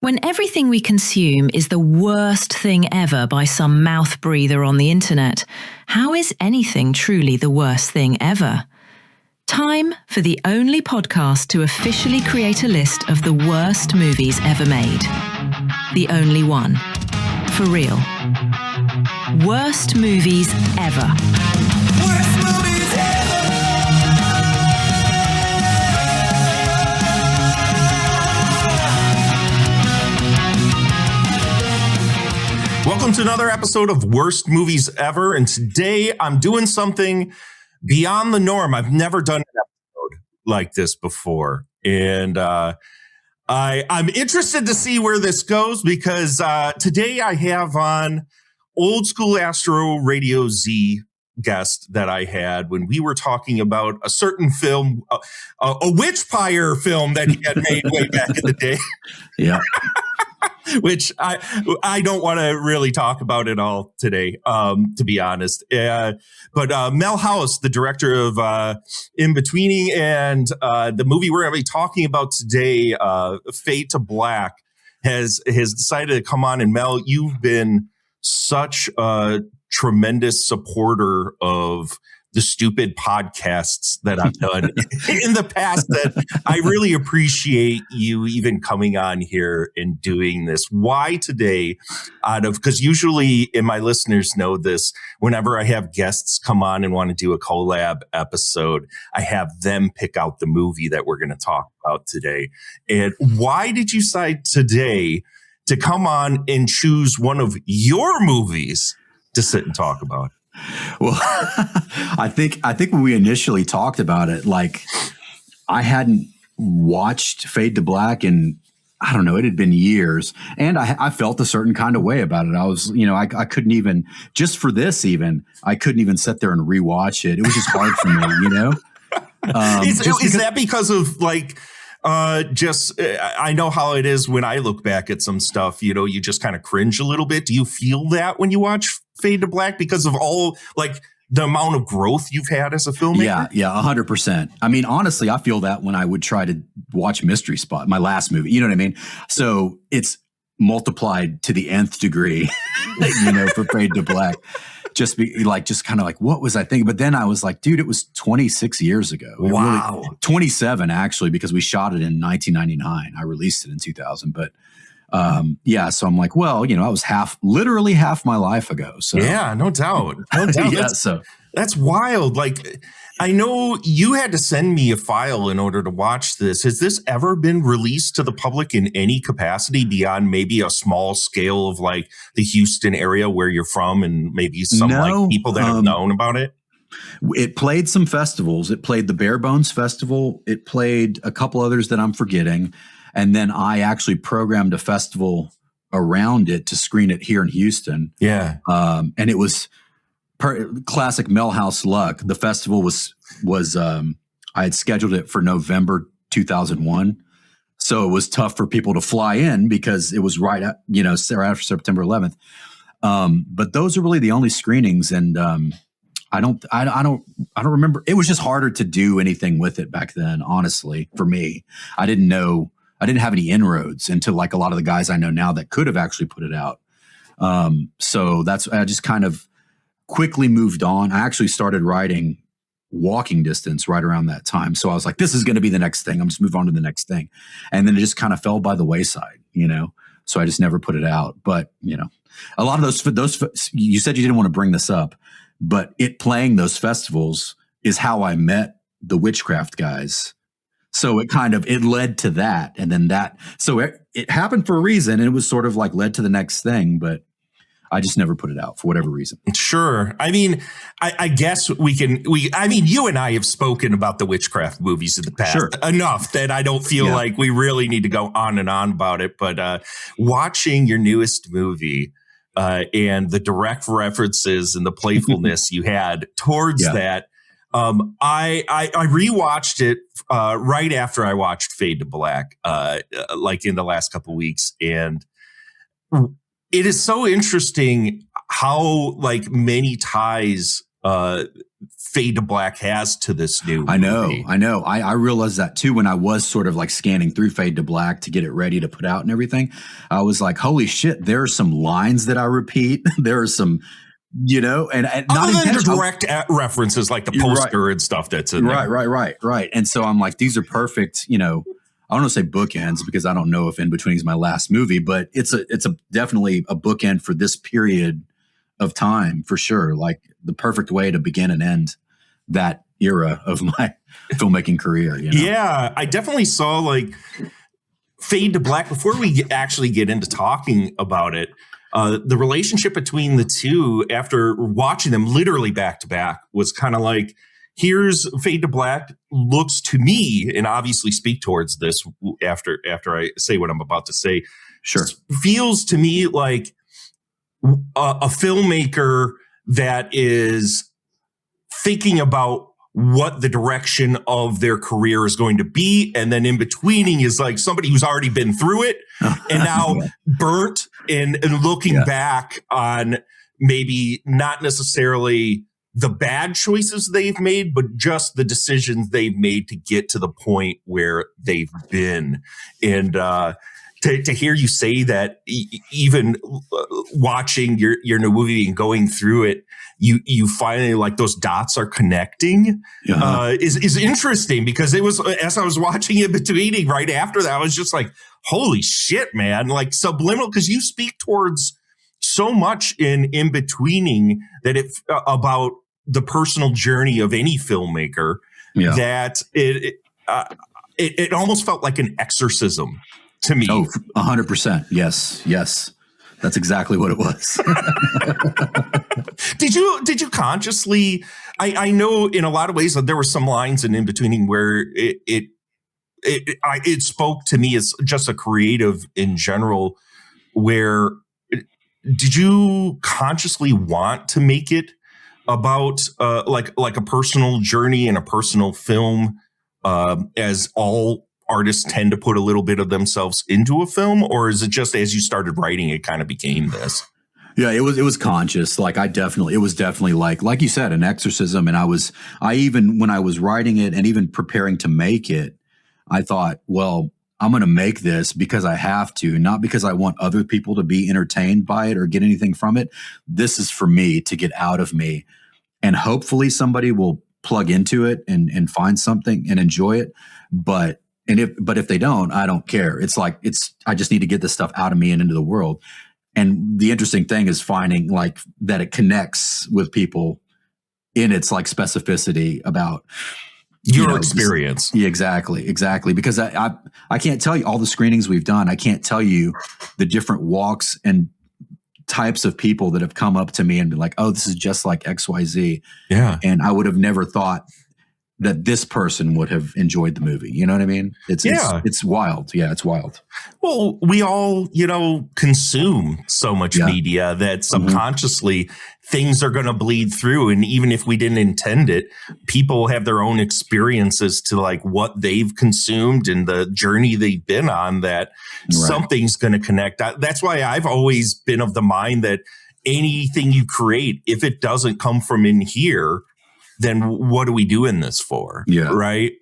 When everything we consume is the worst thing ever by some mouth breather on the internet, how is anything truly the worst thing ever? Time for the only podcast to officially create a list of the worst movies ever made. The only one. For real. Worst movies ever. Worst movies ever. Welcome to another episode of Worst Movies Ever. And today I'm doing something beyond the norm. I've never done an episode like this before. And I'm interested to see where this goes because today I have on Old School Astro Radio Z guest that I had when we were talking about a certain film, a Witchpire film that he had made way back in the day. Yeah. Which I don't want to really talk about it all today, to be honest. But Mel House, the director of In-Betweening, and the movie we're going to be talking about today, Fade to Black, has decided to come on. And Mel, you've been such a tremendous supporter of the stupid podcasts that I've done in the past that I really appreciate you even coming on here and doing this. Why today? Because usually, and my listeners know this, whenever I have guests come on and want to do a collab episode, I have them pick out the movie that we're going to talk about today. And why did you decide today to come on and choose one of your movies to sit and talk about? Well, I think when we initially talked about it, like I hadn't watched Fade to Black in, I don't know, it had been years. And I felt a certain kind of way about it. I was, I couldn't even, just for this even, I couldn't even sit there and rewatch it. It was just hard for me, Is that because of like, I know how it is when I look back at some stuff, you just kind of cringe a little bit. Do you feel that when you watch Fade to Black because of all like the amount of growth you've had as a filmmaker? Yeah, 100%. I mean, honestly, I feel that when I would try to watch Mystery Spot, my last movie, you know what I mean? So it's multiplied to the nth degree, for Fade to Black. Just kind of like, what was I thinking? But then I was like, dude, it was 26 years ago. Wow. Really, 27 actually, because we shot it in 1999. I released it in 2000. But so I'm like, well, I was literally half my life ago. So yeah, no doubt. No doubt. Yeah, that's wild. Like, I know you had to send me a file in order to watch this. Has this ever been released to the public in any capacity beyond maybe a small scale of like the Houston area where you're from and maybe some like people that have known about it? It played some festivals. It played the Bare Bones Festival. It played a couple others that I'm forgetting. And then I actually programmed a festival around it to screen it here in Houston. Yeah. And it was classic Mel House luck. The festival was I had scheduled it for November 2001. So it was tough for people to fly in because it was right after September 11th. But those are really the only screenings. And I don't remember. It was just harder to do anything with it back then, honestly, for me. I didn't have any inroads into like a lot of the guys I know now that could have actually put it out. So I just kind of quickly moved on. I actually started writing Walking Distance right around that time. So I was like, this is going to be the next thing. I'm just move on to the next thing. And then it just kind of fell by the wayside, so I just never put it out. But, a lot of those, you said you didn't want to bring this up, but it playing those festivals is how I met the Witchcraft guys. So it led to that. And then so it happened for a reason. And it was sort of like led to the next thing, but I just never put it out for whatever reason. Sure. I mean, I guess you and I have spoken about the Witchcraft movies in the past enough that I don't feel like we really need to go on and on about it. But watching your newest movie and the direct references and the playfulness you had towards that, I rewatched it right after I watched Fade to Black, like in the last couple of weeks. And it is so interesting how like many ties Fade to Black has to this new movie. I know. I realized that too when I was sort of like scanning through Fade to Black to get it ready to put out and everything. I was like, holy shit, there are some lines that I repeat. There are some, and not other than direct references like the poster and stuff that's in there. Right. And so I'm like, these are perfect, I don't want to say bookends because I don't know if In Between is my last movie, but it's definitely a bookend for this period of time for sure. Like the perfect way to begin and end that era of my filmmaking career. Yeah, I definitely saw like Fade to Black before we actually get into talking about it. The relationship between the two after watching them literally back to back was kind of like, here's Fade to Black looks to me, and obviously speak towards this after I say what I'm about to say. Sure. Feels to me like a filmmaker that is thinking about what the direction of their career is going to be. And then in betweening is like somebody who's already been through it and now burnt and looking back on maybe not necessarily the bad choices they've made, but just the decisions they've made to get to the point where they've been. And, to hear you say that, even watching your new movie and going through it, you finally like those dots are connecting is interesting, because it was, as I was watching it between right after that, I was just like, holy shit, man, like subliminal, because you speak towards so much in betweening that about the personal journey of any filmmaker that it almost felt like an exorcism to me. Oh, 100%. Yes. That's exactly what it was. Did you consciously, I know in a lot of ways that there were some lines in betweening where it spoke to me as just a creative in general, where did you consciously want to make it about like a personal journey and a personal film, as all artists tend to put a little bit of themselves into a film, or is it just as you started writing, it kind of became this? Yeah, it was conscious. Like it was definitely like you said, an exorcism. And I even, when I was writing it and even preparing to make it, I thought, well, I'm going to make this because I have to, not because I want other people to be entertained by it or get anything from it. This is for me to get out of me. And hopefully somebody will plug into it and find something and enjoy it. But if they don't, I don't care. I just need to get this stuff out of me and into the world. And the interesting thing is finding like that it connects with people in its like specificity about your experience. Yeah, exactly. Because I can't tell you all the screenings we've done. I can't tell you the different walks and types of people that have come up to me and been like, oh, this is just like XYZ. Yeah. And I would have never thought that this person would have enjoyed the movie. You know what I mean? It's wild. Yeah, it's wild. Well, we all, consume so much media that subconsciously things are going to bleed through. And even if we didn't intend it, people have their own experiences to like what they've consumed and the journey they've been on, that something's going to connect. That's why I've always been of the mind that anything you create, if it doesn't come from in here, then what are we doing this for? Yeah. Right.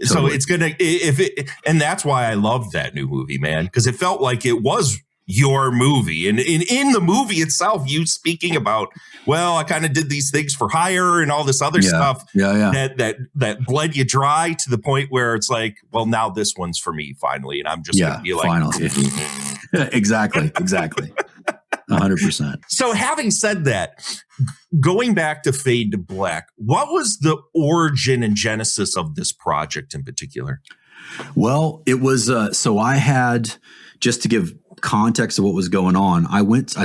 Totally. So it's and that's why I loved that new movie, man, because it felt like it was your movie. And in the movie itself, you speaking about, well, I kind of did these things for hire and all this other stuff that bled you dry to the point where it's like, well, now this one's for me finally. And I'm just going to be like, finally. Exactly. 100%. So having said that, going back to Fade to Black, what was the origin and genesis of this project in particular? Well, it was, so I had, just to give context of what was going on, I was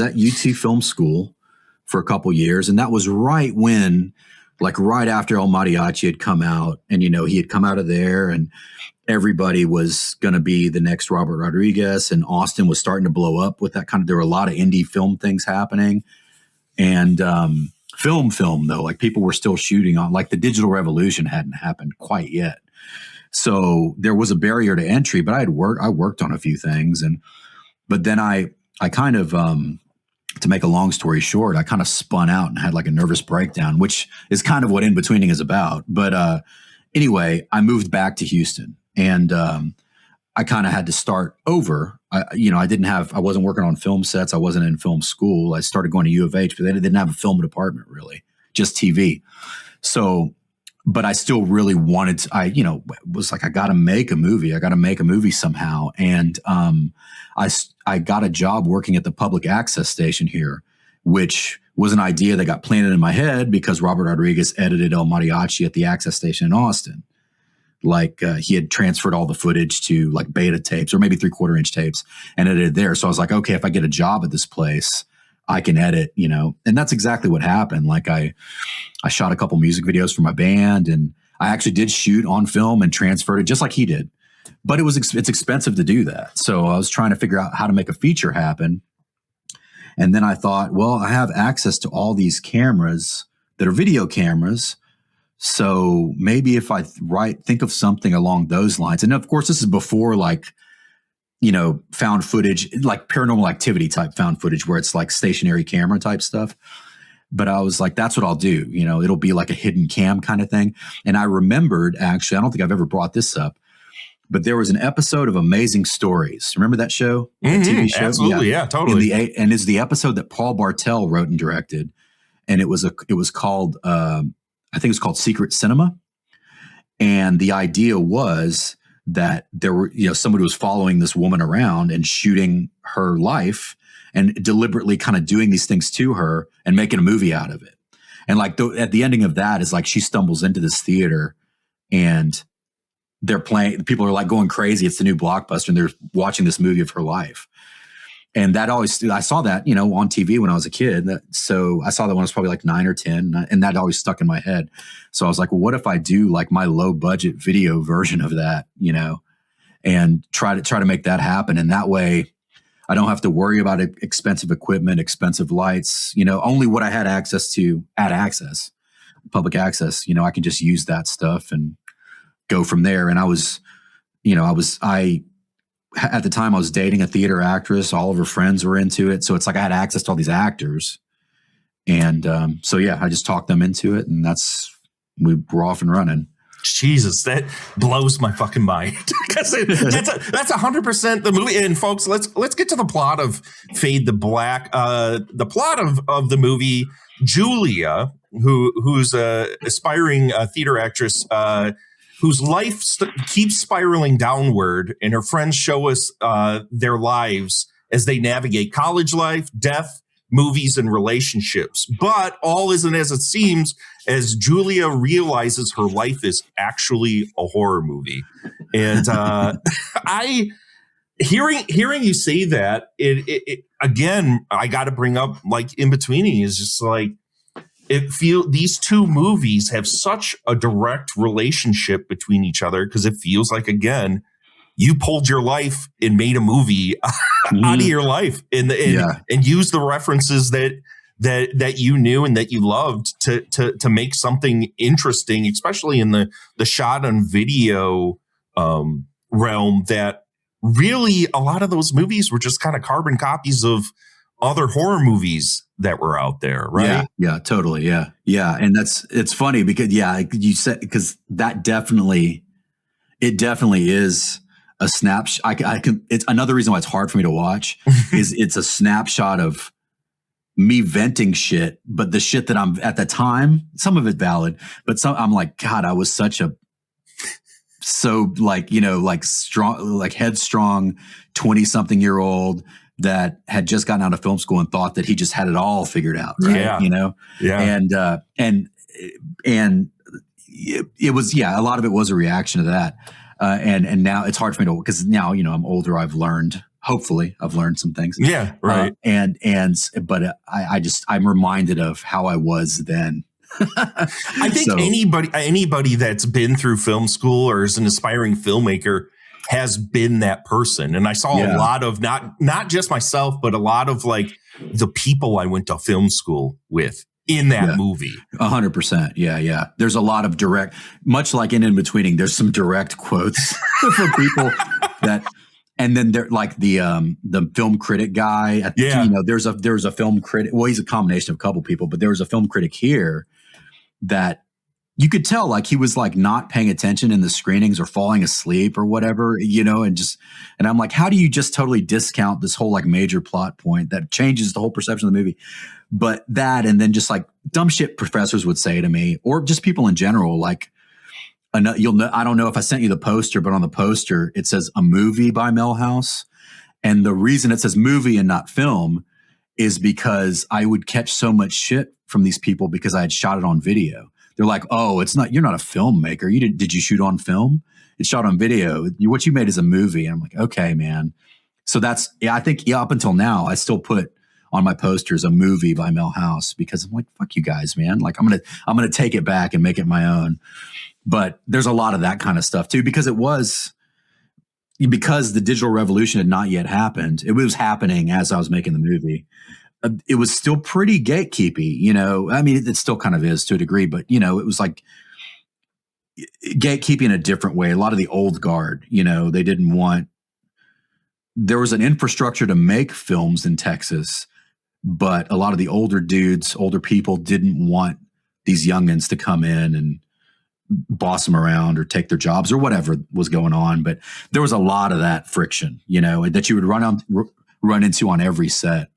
at UT Film School for a couple years, and that was right when, like right after El Mariachi had come out, and, he had come out of there, and everybody was going to be the next Robert Rodriguez, and Austin was starting to blow up with that there were a lot of indie film things happening, and film though, like people were still shooting on, like the digital revolution hadn't happened quite yet. So there was a barrier to entry, but I worked on a few things, but then I kind of to make a long story short, I kind of spun out and had like a nervous breakdown, which is kind of what In-Betweening is about. But anyway, I moved back to Houston, and I kind of had to start over. I wasn't working on film sets. I wasn't in film school. I started going to U of H, but they didn't have a film department really, just TV. So, but I still really wanted to, was like, I got to make a movie. I got to make a movie somehow. And I got a job working at the public access station here, which was an idea that got planted in my head because Robert Rodriguez edited El Mariachi at the access station in Austin. Like he had transferred all the footage to like beta tapes or maybe 3/4 inch tapes and edited there. So I was like, okay, if I get a job at this place, I can edit, and that's exactly what happened. Like I shot a couple music videos for my band, and I actually did shoot on film and transferred it just like he did. But it's expensive to do that. So I was trying to figure out how to make a feature happen. And then I thought, well, I have access to all these cameras that are video cameras. So maybe if I think of something along those lines. And of course, this is before found footage, like Paranormal Activity type found footage where it's like stationary camera type stuff. But I was like, that's what I'll do. It'll be like a hidden cam kind of thing. And I remembered, actually, I don't think I've ever brought this up, but there was an episode of Amazing Stories. Remember that show? Mm-hmm, TV show? Absolutely. Yeah, totally. And it's the episode that Paul Bartel wrote and directed. And it was called, I think it was called Secret Cinema. And the idea was that there were, somebody was following this woman around and shooting her life and deliberately kind of doing these things to her and making a movie out of it. And like at the ending of that is like she stumbles into this theater and they're playing, people are like going crazy. It's the new blockbuster and they're watching this movie of her life. And that I saw that, on TV when I was a kid. So I saw that when I was probably like 9 or 10 and that always stuck in my head. So I was like, well, what if I do like my low budget video version of that, and try to make that happen. And that way I don't have to worry about expensive equipment, expensive lights, only what I had access to at Access, public access, I can just use that stuff and go from there. And at the time I was dating a theater actress. All of her friends were into it. So it's like I had access to all these actors. And so, yeah, I just talked them into it and we're off and running. Jesus, that blows my fucking mind. Because that's 100% the movie. And folks, let's get to the plot of Fade to Black. The plot of the movie, Julia, who's a aspiring theater actress, whose life keeps spiraling downward, and her friends show us their lives as they navigate college life, death, movies, and relationships. But all isn't as it seems as Julia realizes her life is actually a horror movie. And hearing you say that, it again, I got to bring up like In-Betweening is just like, these two movies have such a direct relationship between each other because it feels like, again, you pulled your life and made a movie out of your life and used the references that you knew and that you loved to make something interesting, especially in the shot on video realm, that really a lot of those movies were just kind of carbon copies of other horror movies that were out there, right? Yeah, totally. Yeah. And it's funny because you said, because that definitely is a snapshot. It's another reason why it's hard for me to watch is it's a snapshot of me venting shit, but the shit that I'm at the time, some of it valid, but some I'm like, God, I was strong, like headstrong 20-something-year-old that had just gotten out of film school and thought that he just had it all figured out. Right. Yeah. And it was, a lot of it was a reaction to that. And now it's hard for me to, because now, I'm older. Hopefully I've learned some things. Yeah. Right. But I'm reminded of how I was then. I think anybody that's been through film school or is an aspiring filmmaker has been that person. And I saw a lot of not just myself, but a lot of like the people I went to film school with in that movie. 100%. Yeah. There's a lot of direct, much like in In-Betweening, there's some direct quotes from people And then there, like the film critic guy, there's a film critic. Well, he's a combination of a couple people, but there was a film critic here that you could tell like he was like not paying attention in the screenings or falling asleep or whatever, and I'm like, how do you just totally discount this whole like major plot point that changes the whole perception of the movie? But that, and then just like dumb shit professors would say to me, or just people in general, like, I don't know if I sent you the poster, but on the poster, it says a movie by Milhouse. And the reason it says movie and not film is because I would catch so much shit from these people because I had shot it on video. They're like, oh, you're not a filmmaker. Did you shoot on film? It's shot on video. What you made is a movie. And I'm like, okay, man. So I think up until now, I still put on my posters a movie by Milhouse because I'm like, fuck you guys, man. Like I'm going to take it back and make it my own. But there's a lot of that kind of stuff too, because the digital revolution had not yet happened. It was happening as I was making the movie. It was still pretty gatekeepy, I mean, it still kind of is to a degree, but it was like gatekeeping in a different way. A lot of the old guard, they didn't want, there was an infrastructure to make films in Texas, but a lot of the older people didn't want these youngins to come in and boss them around or take their jobs or whatever was going on. But there was a lot of that friction, that you would run into on every set.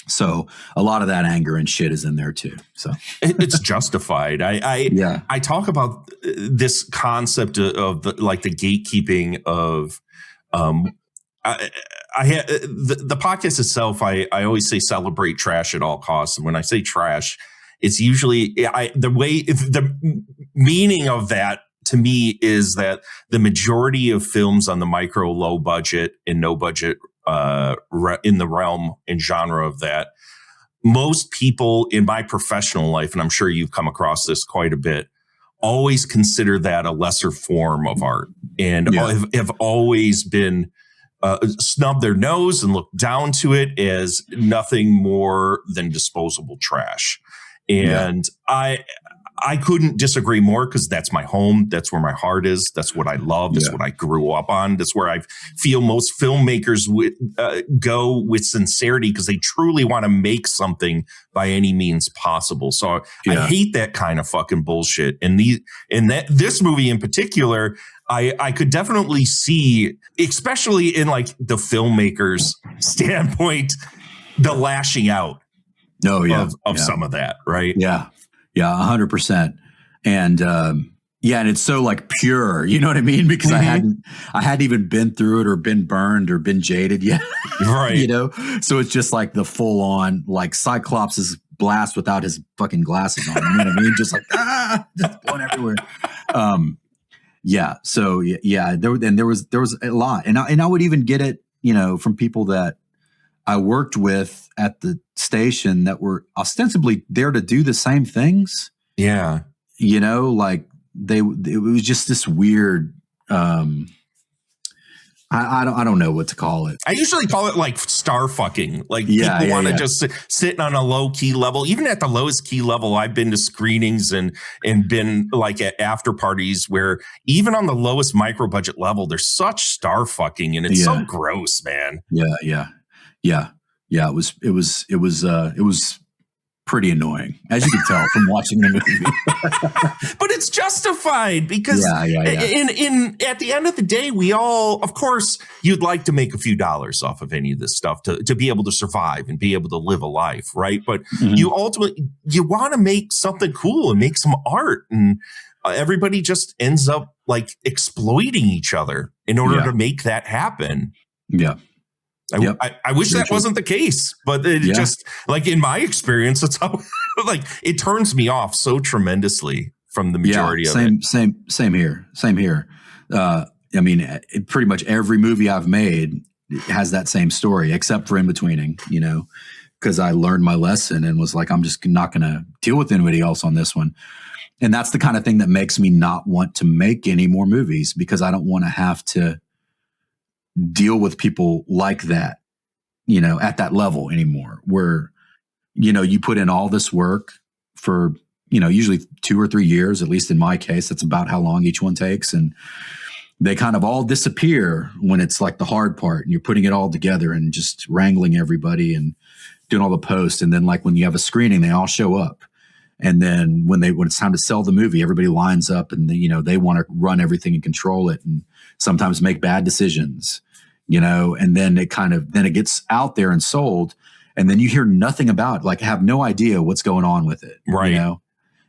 So a lot of that anger and shit is in there too. So it's justified. I talk about this concept of the gatekeeping of, the podcast itself. I always say celebrate trash at all costs. And when I say trash, it's usually the meaning of that to me is that the majority of films on the micro, low budget and no budget in the realm and genre of that, most people in my professional life, and I'm sure you've come across this quite a bit, always consider that a lesser form of art and have always been snub their nose and look down to it as nothing more than disposable trash. And I couldn't disagree more because that's my home. That's where my heart is. That's what I love. That's what I grew up on. That's where I feel most filmmakers go with sincerity because they truly want to make something by any means possible. So I hate that kind of fucking bullshit. And this movie in particular, I could definitely see, especially in like the filmmaker's standpoint, the lashing out of some of that, right? Yeah. Yeah, 100%. And and it's so like pure, you know what I mean? Because I hadn't even been through it or been burned or been jaded yet. Right. So it's just like the full on like Cyclops' blast without his fucking glasses on. You know what I mean? Just like just going everywhere. So there was a lot. And I would even get it, from people that I worked with at the station that were ostensibly there to do the same things. Yeah. Like it was just this weird, I don't know what to call it. I usually call it like star fucking. Like people want to just sit on a low key level. Even at the lowest key level, I've been to screenings and been like at after parties where even on the lowest micro budget level, there's such star fucking and it's so gross, man. Yeah. It was pretty annoying, as you can tell from watching the movie. But it's justified because in at the end of the day, we all, of course, you'd like to make a few dollars off of any of this stuff to be able to survive and be able to live a life, right? But you want to make something cool and make some art, and everybody just ends up like exploiting each other in order to make that happen. Yeah. I wish that wasn't the case, but it just like in my experience, it's how like it turns me off so tremendously from the majority of it. Same here. I mean, pretty much every movie I've made has that same story, except for In-Betweening, because I learned my lesson and was like, I'm just not going to deal with anybody else on this one. And that's the kind of thing that makes me not want to make any more movies, because I don't want to have to deal with people like that, at that level anymore, where, you put in all this work for, usually 2 or 3 years, at least in my case, that's about how long each one takes. And they kind of all disappear when it's like the hard part and you're putting it all together and just wrangling everybody and doing all the posts. And then like when you have a screening, they all show up. And then when it's time to sell the movie, everybody lines up and they want to run everything and control it and sometimes make bad decisions, and then it gets out there and sold. And then you hear nothing about it, like have no idea what's going on with it. Right.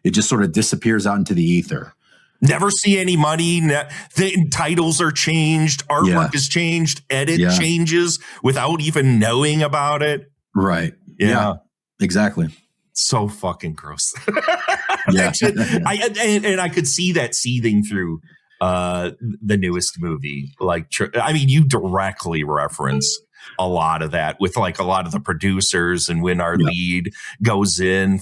It just sort of disappears out into the ether. Never see any money. The titles are changed. Artwork is changed. Edit changes without even knowing about it. Right. Yeah. Exactly. So fucking gross. Yeah. I could see that seething through the newest movie. Like, you directly reference a lot of that with like a lot of the producers, and when our lead goes in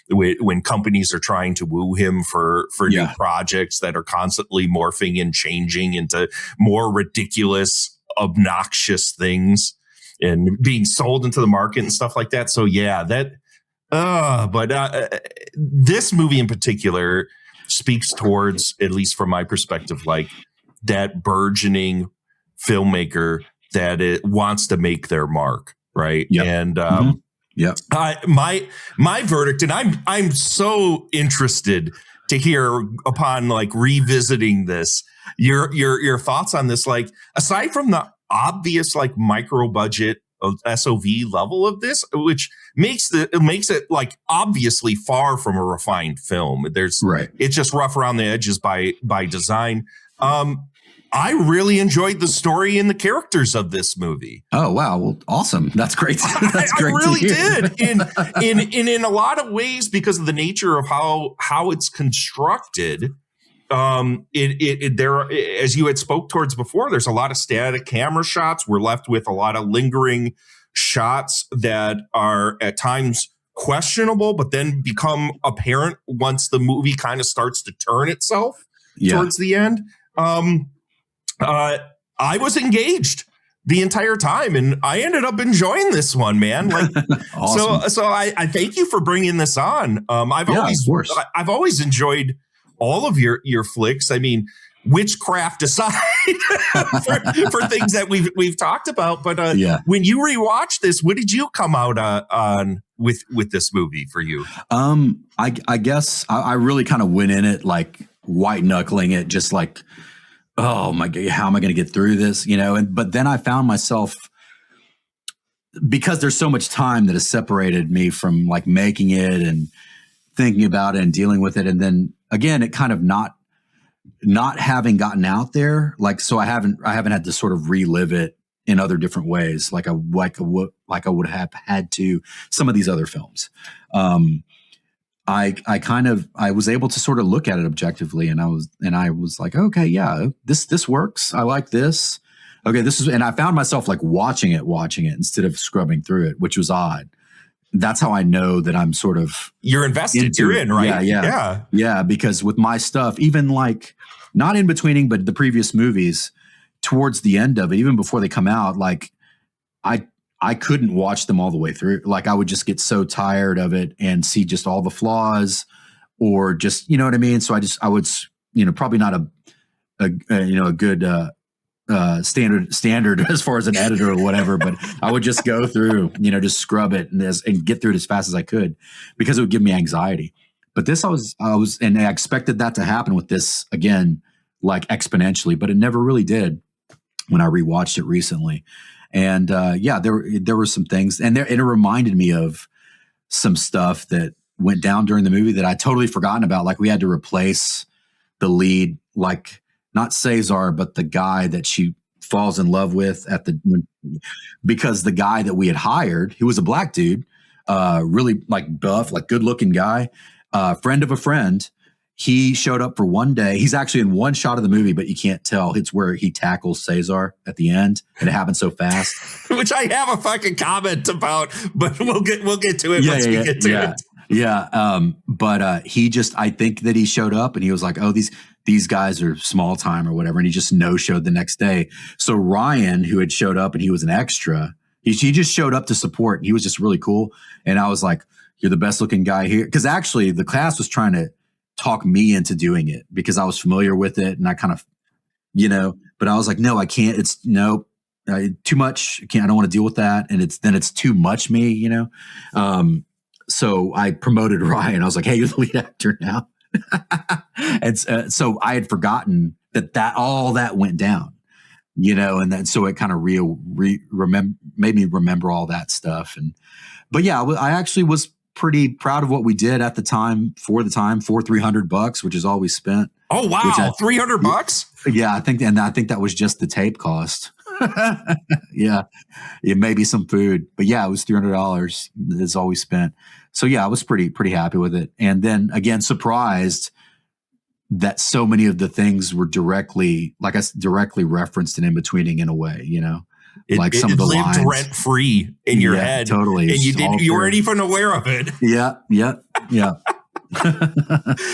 when companies are trying to woo him for new projects that are constantly morphing and changing into more ridiculous, obnoxious things and being sold into the market and stuff like that. So this movie in particular speaks towards, at least from my perspective, like that burgeoning filmmaker that it wants to make their mark, right? Yep. And my verdict, and I'm so interested to hear upon like revisiting this, your thoughts on this. Like, aside from the obvious like micro budget of SOV level of this, which makes it like obviously far from a refined film. It's just rough around the edges by design. I really enjoyed the story and the characters of this movie. Oh, wow. Well, awesome. That's great. That's great. I really did. In a lot of ways, because of the nature of how it's constructed, there, as you had spoke towards before, there's a lot of static camera shots. We're left with a lot of lingering shots that are at times questionable, but then become apparent once the movie kind of starts to turn itself towards the end. I was engaged the entire time, and I ended up enjoying this one, man. Like, awesome. So I thank you for bringing this on. I've always enjoyed all of your flicks. I mean, witchcraft aside, for things that we've talked about, but when you rewatch this, what did you come out on with this movie for you? I guess I really kind of went in it like white knuckling it, just like, oh my God, how am I going to get through this? But then I found myself, because there's so much time that has separated me from like making it and thinking about it and dealing with it. And then again, it kind of not having gotten out there. Like, so I haven't had to sort of relive it in other different ways. Like I would have had to some of these other films. I was able to sort of look at it objectively, and I was like, okay, yeah, this works. I like this. Okay, and I found myself like watching it instead of scrubbing through it, which was odd. That's how I know that I'm sort of you're invested. You're in, right? Yeah. Because with my stuff, even like not in betweening, but the previous movies, towards the end of it, even before they come out, like I couldn't watch them all the way through. Like I would just get so tired of it and see just all the flaws, or just, you know what I mean? So I would, probably not a good standard as far as an editor or whatever, but I would just go through, just scrub it and get through it as fast as I could, because it would give me anxiety. But this, and I expected that to happen with this again, like exponentially, but it never really did when I rewatched it recently. And there were some things, and it reminded me of some stuff that went down during the movie that I totally forgotten about. Like we had to replace the lead, like not Cesar, but the guy that she falls in love with because the guy that we had hired, he was a black dude, really like buff, like good looking guy, friend of a friend. He showed up for one day. He's actually in one shot of the movie, but you can't tell. It's where he tackles Cesar at the end, and it happens so fast. Which I have a fucking comment about, but we'll get to it once we get to it. Yeah. But I think that he showed up and he was like, oh, these guys are small time or whatever. And he just no-showed the next day. So Ryan, who had showed up and he was an extra, he just showed up to support. And he was just really cool. And I was like, you're the best looking guy here. Because actually the cast was trying to talk me into doing it because I was familiar with it, and I kind of but I was like, no, I can't. It's no, too much. I don't want to deal with that. And it's too much me, so I promoted Ryan. I was like, hey, you're the lead actor now. And so I had forgotten that all that went down, and then so it kind of made me remember all that stuff. But yeah, I actually was pretty proud of what we did at the time for $300, which is all we spent. Oh wow, $300. Yeah, I think that was just the tape cost. Yeah, it may be some food, but yeah, it was $300 is all we spent. So yeah, I was pretty happy with it. And then again, surprised that so many of the things were directly referenced in Inbetweening in a way, like some of the lived lines rent free in your head, totally, and you weren't even aware of it. Yeah.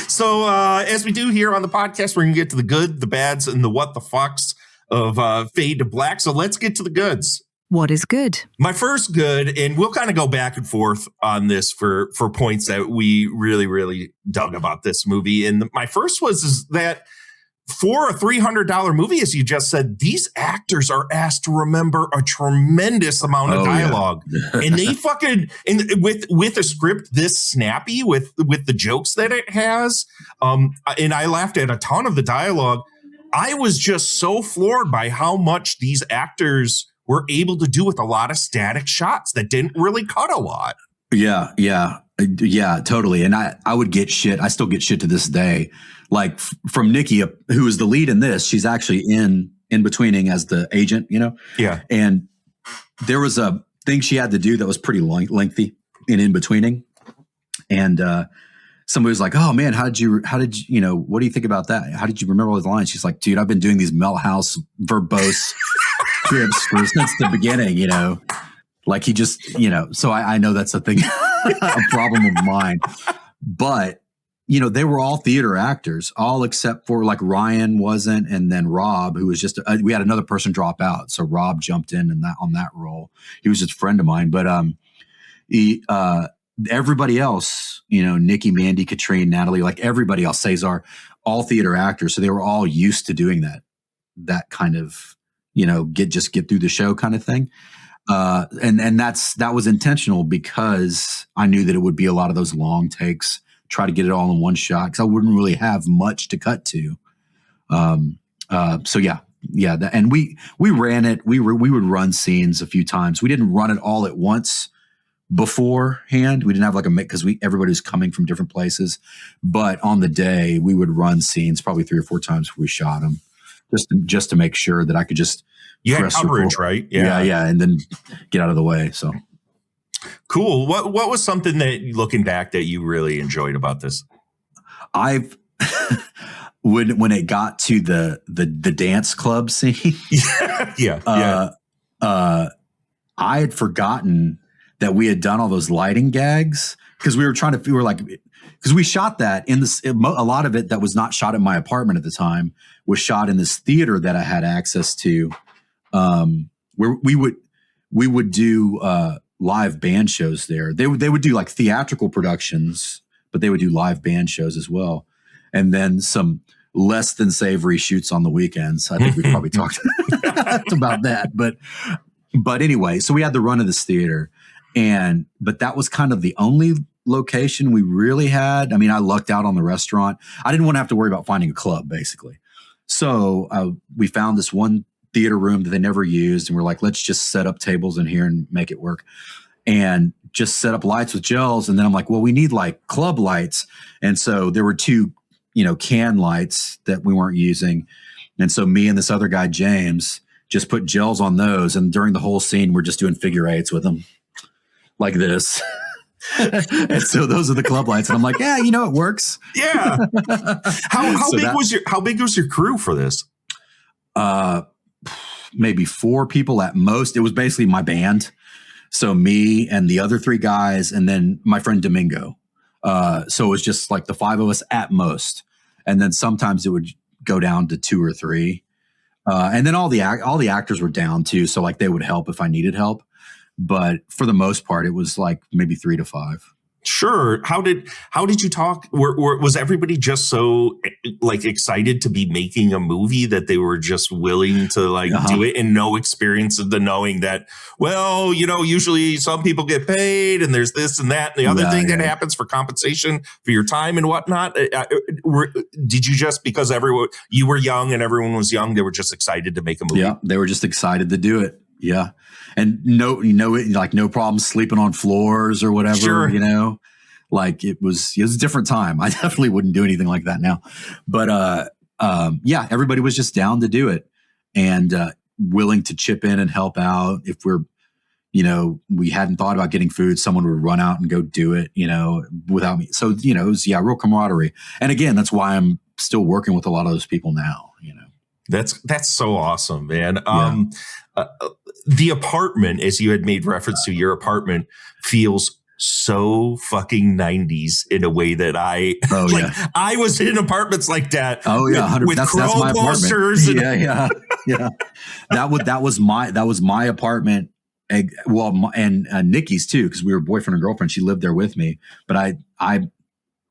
So as we do here on the podcast, we're gonna get to the good, the bads, and the what the fucks of Fade to Black. So let's get to the goods. What is good? My first good, and we'll kind of go back and forth on this for points that we really, really dug about this movie. And my first is that for a $300 movie, as you just said, these actors are asked to remember a tremendous amount of dialogue. Yeah. And they with a script this snappy with the jokes that it has. And I laughed at a ton of the dialogue. I was just so floored by how much these actors were able to do with a lot of static shots that didn't really cut a lot. Yeah, totally. And I would get shit. I still get shit to this day. Like from Nikki, who is the lead in this. She's actually in Betweening as the agent, Yeah. And there was a thing she had to do that was pretty lengthy in Betweening. And somebody was like, oh man, how did you, what do you think about that? How did you remember all the lines? She's like, dude, I've been doing these Melhouse verbose trips since the beginning, like he just, so I know that's a thing, a problem of mine, but they were all theater actors, all except for like Ryan wasn't. And then Rob, who was just, we had another person drop out. So Rob jumped in on that role. He was just a friend of mine, but, everybody else, Nikki, Mandy, Katrine, Natalie, like everybody else, Cesar, all theater actors. So they were all used to doing that kind of, get through the show kind of thing. And that was intentional because I knew that it would be a lot of those long takes, try to get it all in one shot because I wouldn't really have much to cut to. So yeah. And we ran it. We would run scenes a few times. We didn't run it all at once beforehand. We didn't have like a mix because everybody was coming from different places. But on the day, we would run scenes probably 3 or 4 times before we shot them, just to make sure that I could just had coverage, right? Yeah, and then get out of the way. So cool. What was something that, looking back, that you really enjoyed about this? When it got to the dance club scene, I had forgotten that we had done all those lighting gags because because we shot that in this. A lot of it that was not shot in my apartment at the time was shot in this theater that I had access to, where we would do live band shows there. They would do like theatrical productions, but they would do live band shows as well, and then some less than savory shoots on the weekends. I think we probably talked about that, but anyway, so we had the run of this theater, but that was kind of the only location we really had. I mean, I lucked out on the restaurant. I didn't want to have to worry about finding a club, basically. So we found this one theater room that they never used, and we're like, let's just set up tables in here and make it work, and just set up lights with gels. And then I'm like, well, we need like club lights, and so there were 2 can lights that we weren't using, and so me and this other guy James just put gels on those, and during the whole scene we're just doing figure 8s with them like this. And so those are the club lights, and I'm like, yeah, it works. Yeah. How big was your crew for this? Maybe 4 people at most. It was basically my band, so me and the other 3 guys, and then my friend Domingo. So it was just like the 5 of us at most, and then sometimes it would go down to 2 or 3, and then all the actors were down too, so like they would help if I needed help. But for the most part, it was like maybe 3 to 5. Sure. How did you talk? Was everybody just so like excited to be making a movie that they were just willing to like do it, and no experience of the knowing that, well, usually some people get paid and there's this and that and the other thing that happens for compensation for your time and whatnot. Did you just, because you were young and everyone was young, they were just excited to make a movie? Yeah, they were just excited to do it. Yeah. And no problem sleeping on floors or whatever, Sure. Like it was a different time. I definitely wouldn't do anything like that now. But yeah, everybody was just down to do it and willing to chip in and help out. If we hadn't thought about getting food, someone would run out and go do it, without me. So, it was, real camaraderie. And again, that's why I'm still working with a lot of those people now, That's so awesome, man. The apartment, as you had made reference to, your apartment feels so fucking 90s in a way that I was in apartments like that. Oh yeah, with that's Crow my posters. Yeah. That was my apartment. Well, and Nikki's too, because we were boyfriend and girlfriend. She lived there with me, but I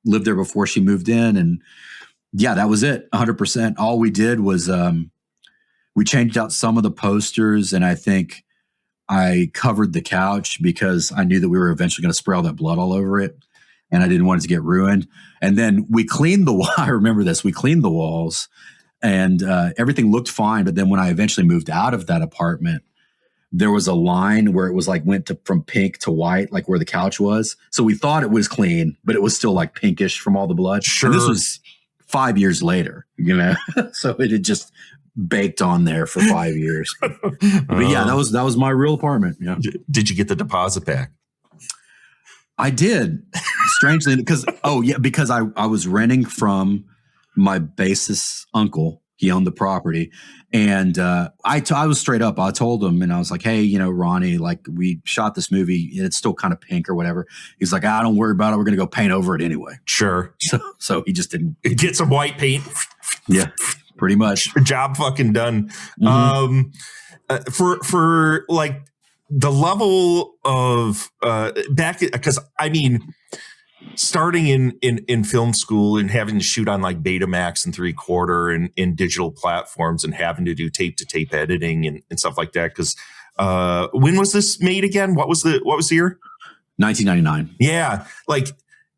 lived there before she moved in, and yeah, that was it. 100%. All we did was we changed out some of the posters, and I think I covered the couch because I knew that we were eventually going to spray all that blood all over it, and I didn't want it to get ruined. And then we cleaned the wall. I remember this. We cleaned the walls, and everything looked fine. But then when I eventually moved out of that apartment, there was a line where it was like from pink to white, like where the couch was. So we thought it was clean, but it was still like pinkish from all the blood. Sure. And this was 5 years later, so it had just baked on there for 5 years. But yeah, that was my real apartment. Yeah. Did you get the deposit back? I did, strangely, because I was renting from my bassist uncle. He owned the property, and I was straight up. I told him, and I was like, "Hey, Ronnie, like we shot this movie, and it's still kind of pink or whatever." He's like, "Ah, don't worry about it. We're gonna go paint over it anyway." Sure. So he just didn't get some white paint. Yeah, pretty much. Job fucking done. Mm-hmm. For like the level of back, because I mean, starting in film school and having to shoot on like Betamax and 3/4 and in digital platforms and having to do tape to tape editing and stuff like that. Because when was this made again? What was the year? 1999. Yeah, like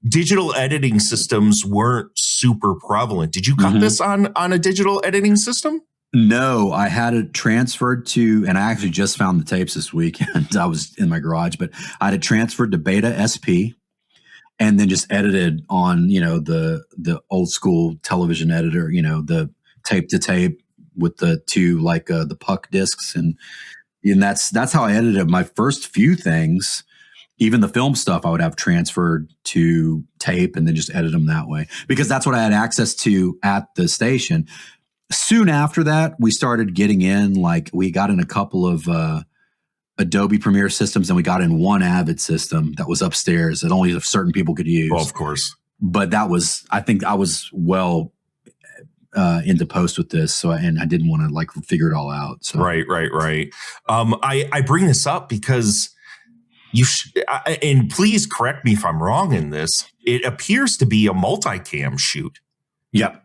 digital editing systems weren't super prevalent. Did you cut this on a digital editing system? No, I had it transferred to, and I actually just found the tapes this week, and I was in my garage, but I had it transferred to Beta SP, and then just edited on, the old school television editor, the tape to tape with the two like the puck discs, and that's how I edited my first few things. Even the film stuff I would have transferred to tape and then just edit them that way, because that's what I had access to at the station. Soon after that, we started getting in, like we got in a couple of Adobe Premiere systems, and we got in one Avid system that was upstairs that only certain people could use. Well, of course. But I think I was well into post with this, and I didn't want to like figure it all out. So. Right. I bring this up because and please correct me if I'm wrong in this. It appears to be a multicam shoot. Yep.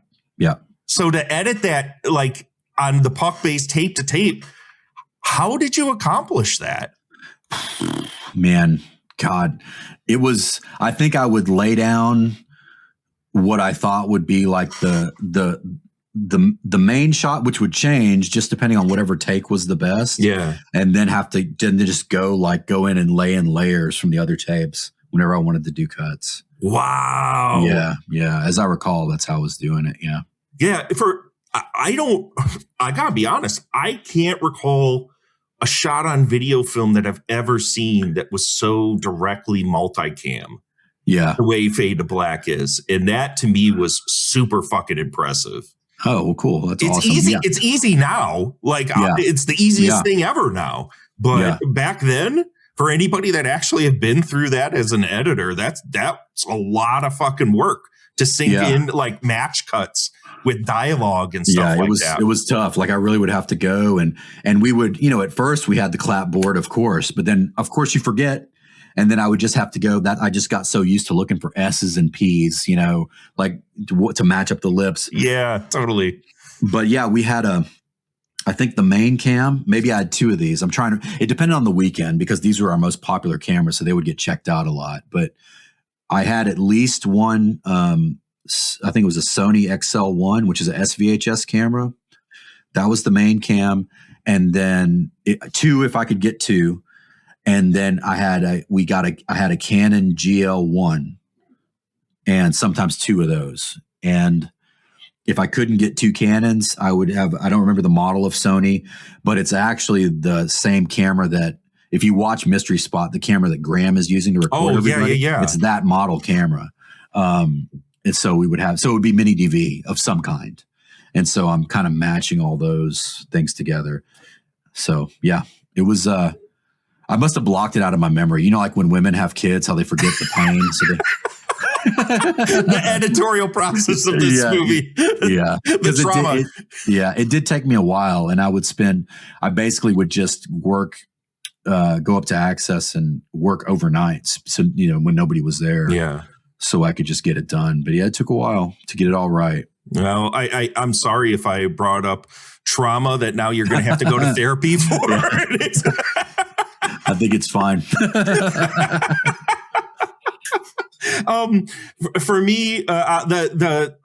So to edit that, like on the puck-based tape to tape, how did you accomplish that? Man, God, it was. I think I would lay down what I thought would be like the main shot, which would change just depending on whatever take was the best. Yeah, and then just go in and lay in layers from the other tapes whenever I wanted to do cuts. Wow. Yeah. As I recall, that's how I was doing it. Yeah. Yeah. I gotta be honest. I can't recall a shot on video film that I've ever seen that was so directly multicam. Yeah. The way Fade to Black is. And that to me was super fucking impressive. Oh, well, cool. That's awesome. Easy. Yeah. It's easy now. Like it's the easiest thing ever now. But back then, for anybody that actually had been through that as an editor, that's a lot of fucking work to sync in like match cuts with dialogue and stuff like that. It was tough. Like I really would have to go and we would, at first we had the clapboard, of course, but then of course you forget. And then I would just have to go that I just got so used to looking for S's and P's, like to match up the lips. Yeah, totally. But yeah, we had I think the main cam, maybe I had 2 of these. It depended on the weekend because these were our most popular cameras. So they would get checked out a lot. But I had at least one, I think it was a Sony XL1, which is a SVHS camera. That was the main cam. And then 2, if I could get 2. And then I had a Canon GL1 and sometimes 2 of those. And if I couldn't get 2 Canons, I would have, I don't remember the model of Sony, but it's actually the same camera that if you watch Mystery Spot, the camera that Graham is using to record everybody, it's that model camera. And so it would be mini DV of some kind. And so I'm kind of matching all those things together. So yeah, it was, I must have blocked it out of my memory. Like when women have kids, how they forget the pain. So the editorial process of this movie. Yeah. The trauma. It did take me a while. And I basically would just work, go up to Access and work overnight. So, when nobody was there. Yeah. So I could just get it done. But yeah, it took a while to get it all right. Well, I'm sorry if I brought up trauma that now you're going to have to go to therapy for. I think it's fine. For me, the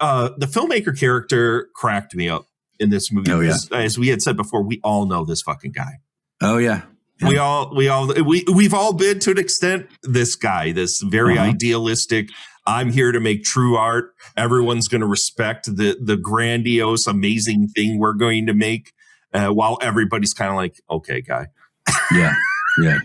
filmmaker character cracked me up in this movie. Oh, yeah. As we had said before, we all know this fucking guy. Oh yeah. Yeah. We've all been to an extent this guy, this very idealistic. I'm here to make true art. Everyone's going to respect the grandiose, amazing thing we're going to make, while everybody's kind of like, okay, guy. Yeah. Yeah.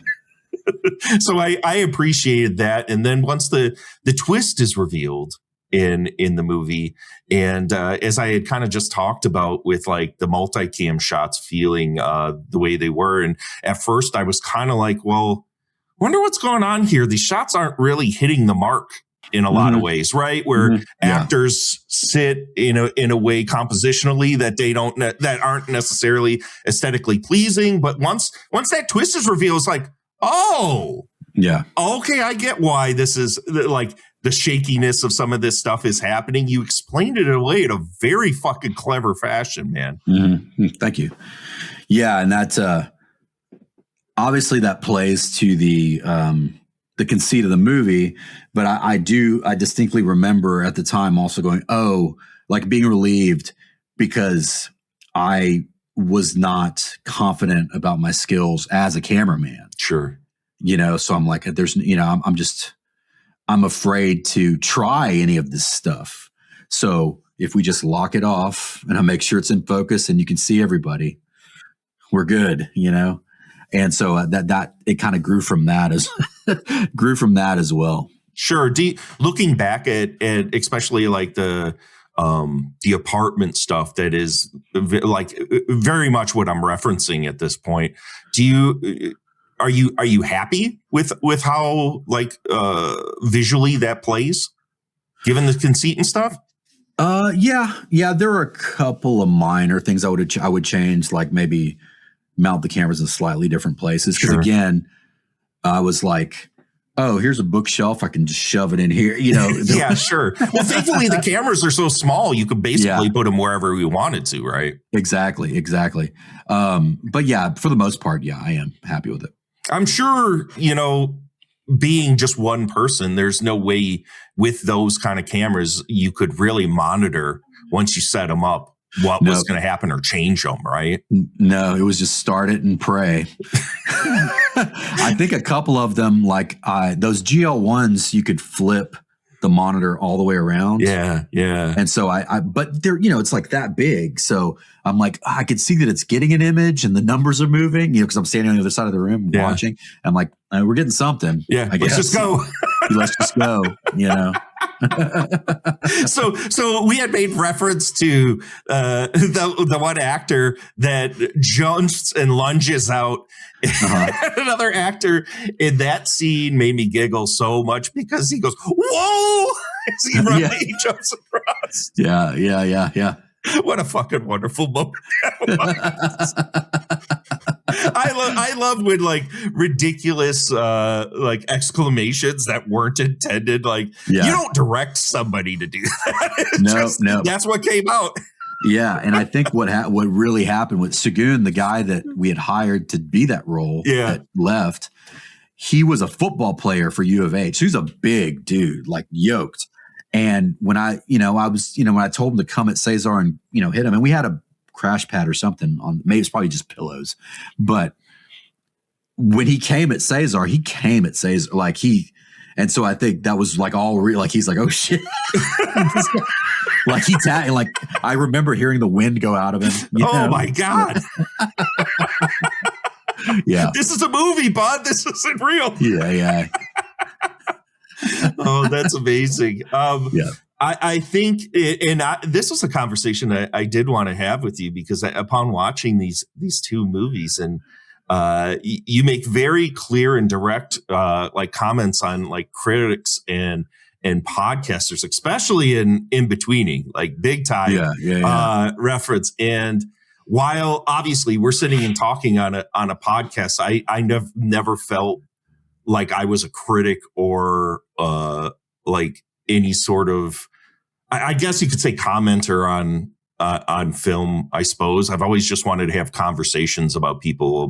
So I appreciated that. And then once the twist is revealed in the movie, and as I had kind of just talked about with like the multicam shots feeling the way they were, and at first I was kind of like, well, wonder what's going on here. These shots aren't really hitting the mark in a lot of ways, right? Where actors sit in a way compositionally that aren't necessarily aesthetically pleasing. But once that twist is revealed, it's like, oh, yeah, okay, I get why this is like the shakiness of some of this stuff is happening. You explained it away in a very fucking clever fashion, man. Mm-hmm. Thank you. Yeah, and that's obviously that plays to the conceit of the movie, but I distinctly remember at the time also going, oh, like being relieved because I was not confident about my skills as a cameraman. Sure. So I'm like, I'm afraid to try any of this stuff. So if we just lock it off and I make sure it's in focus and you can see everybody, we're good, And so that it kind of grew from that as well. Sure. Looking back at especially like the apartment stuff that is like very much what I'm referencing at this point. Are you happy with how like visually that plays, given the conceit and stuff? Yeah. There are a couple of minor things I would change, like maybe mount the cameras in slightly different places. Because again, I was like, oh, here's a bookshelf. I can just shove it in here. Yeah, sure. Well, thankfully the cameras are so small, you could basically put them wherever we wanted to, right? Exactly. But yeah, for the most part, yeah, I am happy with it. I'm sure, being just one person, there's no way with those kind of cameras you could really monitor once you set them up what was going to happen or change them, right? No, it was just start it and pray. I think a couple of them, like those GL1s, you could flip the monitor all the way around. Yeah. And so but they're, it's like that big. So I'm like, I could see that it's getting an image and the numbers are moving, because I'm standing on the other side of the room watching. I'm like, we're getting something. Yeah, I guess. Let's just go. Let's just go, So we had made reference to the one actor that jumps and lunges out. Another actor in that scene made me giggle so much because he goes, "Whoa!" as he he jumps across. Yeah. What a fucking wonderful moment that was. I love when like ridiculous like exclamations that weren't intended. Like you don't direct somebody to do that. No. That's what came out. Yeah, and I think what really happened with Segun, the guy that we had hired to be that role, that left, he was a football player for U of H. He's a big dude, like yoked. And when I told him to come at Cesar and hit him, and we had a crash pad or something on, maybe it's probably just pillows, but when he came at Cesar, and so I think that was like all real. Like he's like, oh shit. Like like I remember hearing the wind go out of him. Oh my God. Yeah. This is a movie, bud. This isn't real. Yeah. Oh, that's amazing. Yeah. I think, this was a conversation I did want to have with you, because upon watching these two movies, and you make very clear and direct like comments on like critics and podcasters, especially in Betweening, like big time reference. And while obviously we're sitting and talking on a podcast, I never felt like I was a critic or like any sort of, I guess you could say, commenter on film. I suppose I've always just wanted to have conversations about people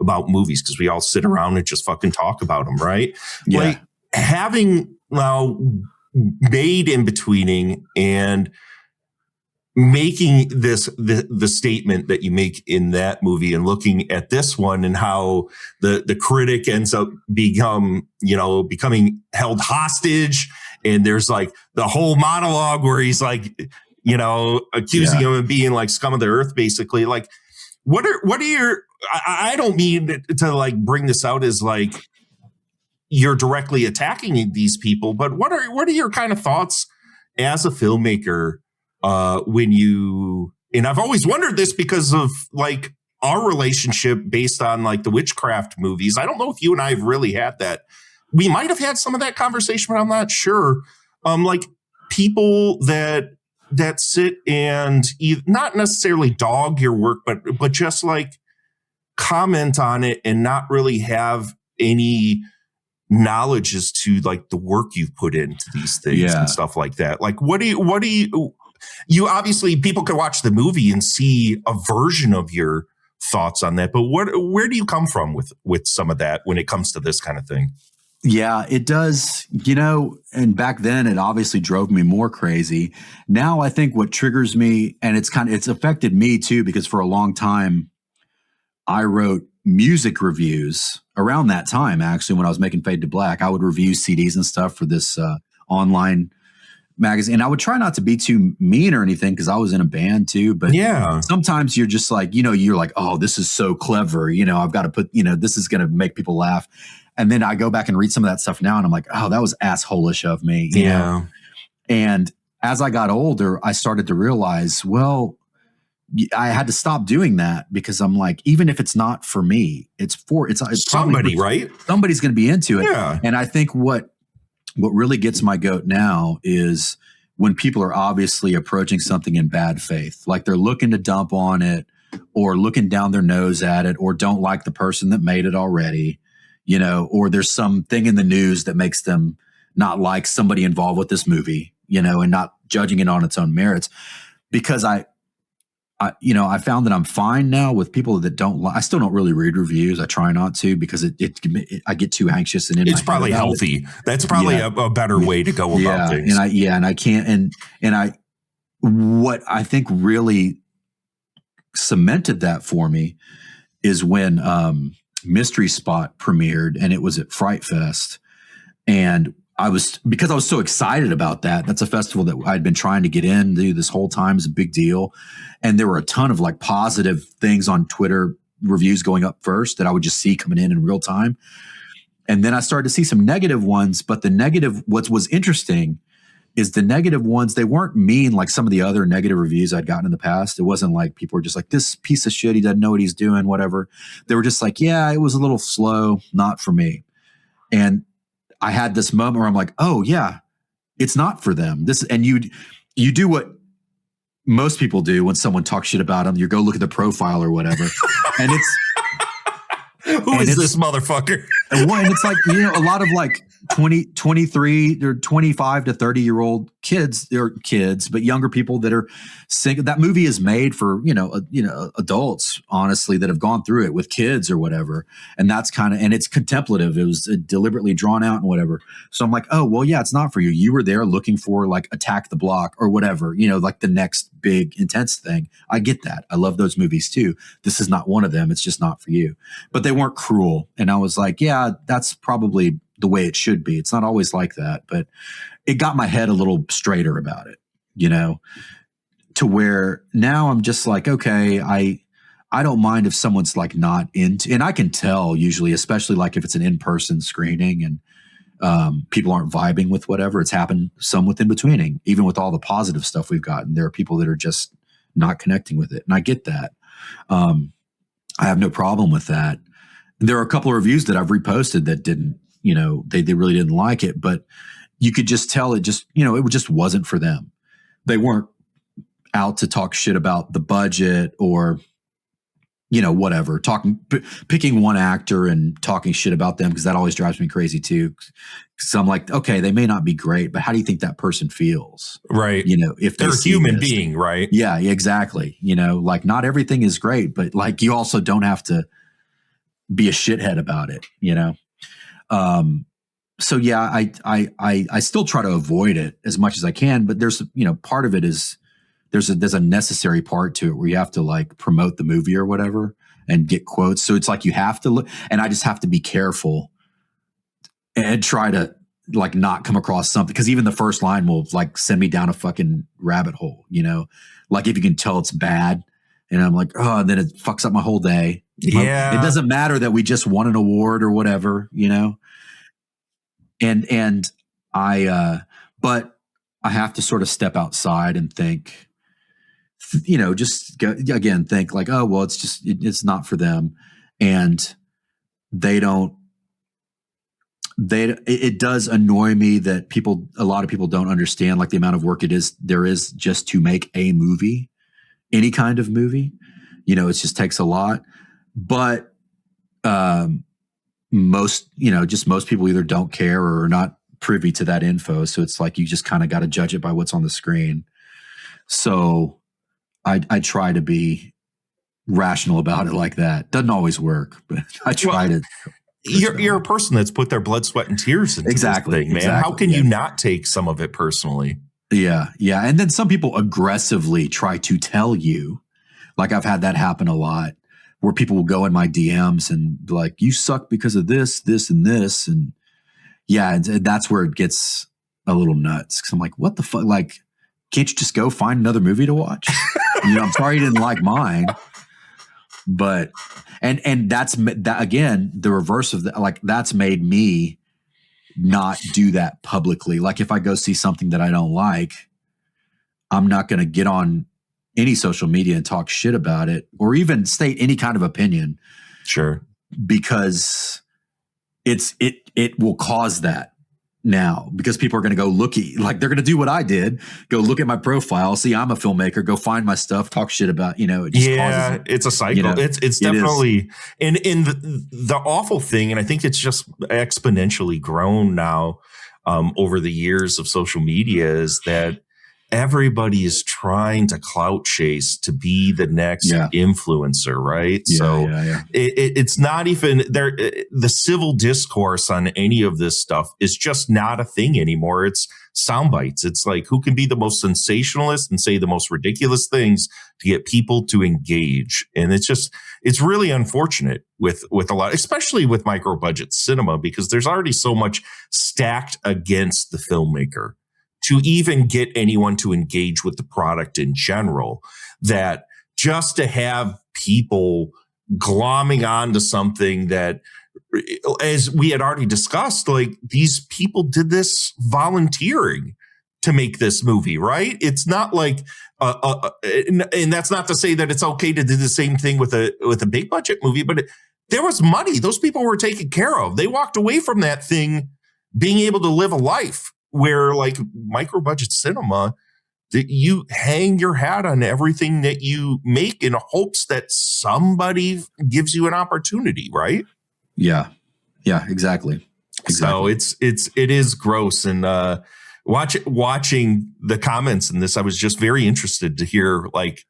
about movies, because we all sit around and just fucking talk about them, right? Yeah. Like having now made In Betweening and making the statement that you make in that movie, and looking at this one and how the critic ends up becoming held hostage, and there's like the whole monologue where he's like, accusing him of being like scum of the earth, basically. Like, what are your, I don't mean to like bring this out as like you're directly attacking these people, but what are your kind of thoughts as a filmmaker when you, and I've always wondered this because of like our relationship based on like the witchcraft movies. I don't know if you and I have really had that. We might have had some of that conversation, but I'm not sure. Like people that sit and not necessarily dog your work, but just like comment on it and not really have any knowledge as to like the work you've put into these things and stuff like that. Like, what do you obviously, people could watch the movie and see a version of your thoughts on that, but where do you come from with some of that when it comes to this kind of thing? Yeah, it does, and back then it obviously drove me more crazy. Now I think what triggers me, and it's affected me too, because for a long time I wrote music reviews around that time. Actually, when I was making Fade to Black, I would review CDs and stuff for this online magazine. And I would try not to be too mean or anything, because I was in a band too. But sometimes you're just like, you're like, oh, this is so clever. I've got to put, this is going to make people laugh. And then I go back and read some of that stuff now, and I'm like, oh, that was asshole-ish of me. You know? And as I got older, I started to realize, well, I had to stop doing that, because I'm like, even if it's not for me, it's somebody, right? Somebody's going to be into it. Yeah. And I think what really gets my goat now is when people are obviously approaching something in bad faith, like they're looking to dump on it, or looking down their nose at it, or don't like the person that made it already, or there's something in the news that makes them not like somebody involved with this movie, and not judging it on its own merits. Because I found that I'm fine now with people that don't I still don't really read reviews. I try not to, because I get too anxious, and it's probably healthy. That's probably a better way to go about things. And I can't, what I think really cemented that for me is when Mystery Spot premiered, and it was at Fright Fest, and because I was so excited about that. That's a festival that I'd been trying to get into this whole time. It's a big deal. And there were a ton of like positive things on Twitter reviews going up first that I would just see coming in real time. And then I started to see some negative ones, but what was interesting is the negative ones, they weren't mean like some of the other negative reviews I'd gotten in the past. It wasn't like people were just like, this piece of shit, he doesn't know what he's doing, whatever. They were just like, yeah, it was a little slow, not for me. And I had this moment where I'm like, oh yeah, it's not for them. And you do what most people do when someone talks shit about them. You go look at the profile or whatever. And Who is this motherfucker? And it's like, a lot of like 23 or 25 to 30-year-old kids, but younger people that are single. That movie is made for, adults, honestly, that have gone through it with kids or whatever. And that's and it's contemplative. It was deliberately drawn out and whatever. So I'm like, oh, well, yeah, it's not for you. You were there looking for like Attack the Block or whatever, like the next big intense thing. I get that. I love those movies too. This is not one of them. It's just not for you. But they weren't cruel. And I was like, yeah, that's probably the way it should be. It's not always like that, but it got my head a little straighter about it, to where now I'm just like, okay, I don't mind if someone's like not into, and I can tell usually, especially like if it's an in-person screening and people aren't vibing with whatever. It's happened some with In-Betweening, even with all the positive stuff we've gotten. There are people that are just not connecting with it. And I get that. I have no problem with that. There are a couple of reviews that I've reposted that didn't, they really didn't like it, but you could just tell it just, it just wasn't for them. They weren't out to talk shit about the budget or, whatever, picking one actor and talking shit about them, because that always drives me crazy too. So I'm like, okay, they may not be great, but how do you think that person feels? Right. If they're a human being, right? Yeah, exactly. Like not everything is great, but like you also don't have to be a shithead about it, So yeah, I still try to avoid it as much as I can, but there's, part of it is there's a necessary part to it where you have to like promote the movie or whatever and get quotes. So it's like you have to look, and I just have to be careful and try to like not come across something, because even the first line will like send me down a fucking rabbit hole, like if you can tell it's bad and I'm like, oh, and then it fucks up my whole day. Yeah. It doesn't matter that we just won an award or whatever, and but I have to sort of step outside and think, just go, again, think like, oh, well, it's just, it's not for them. And it does annoy me that a lot of people don't understand like the amount of work there is just to make a movie, any kind of movie, it just takes a lot. But, most people either don't care or are not privy to that info. So it's like, you just kind of got to judge it by what's on the screen. So I try to be rational about it like that. Doesn't always work, but I try to. You're a person that's put their blood, sweat, and tears into this thing, man. Exactly, how can you not take some of it personally? Yeah. Yeah. And then some people aggressively try to tell you, like I've had that happen a lot, where people will go in my DMs and be like, you suck because of this, this, and this. And yeah, and that's where it gets a little nuts. Cause I'm like, what the fuck? Like, can't you just go find another movie to watch? I'm sorry you didn't like mine, but, and that's that again, the reverse of that. Like that's made me not do that publicly. Like if I go see something that I don't like, I'm not going to get on any social media and talk shit about it or even state any kind of opinion. Sure. Because it will cause that now, because people are going to go they're going to do what I did, go look at my profile, see I'm a filmmaker, go find my stuff, talk shit about, it just causes, it's a cycle. It's definitely, and the awful thing, and I think it's just exponentially grown now over the years of social media, is that everybody is trying to clout chase to be the next influencer, right? It's not even there. The civil discourse on any of this stuff is just not a thing anymore. It's sound bites. It's like, who can be the most sensationalist and say the most ridiculous things to get people to engage. And it's really unfortunate with a lot, especially with micro budget cinema, because there's already so much stacked against the filmmaker to even get anyone to engage with the product in general, that just to have people glomming onto something that, as we had already discussed, like these people did this volunteering to make this movie, right? It's not like, and that's not to say that it's okay to do the same thing with a big budget movie, but there was money. Those people were taken care of. They walked away from that thing being able to live a life. Where like micro budget cinema, that you hang your hat on everything that you make in hopes that somebody gives you an opportunity, right? Yeah. Yeah, exactly. So it is gross. And watching the comments in this, I was just very interested to hear like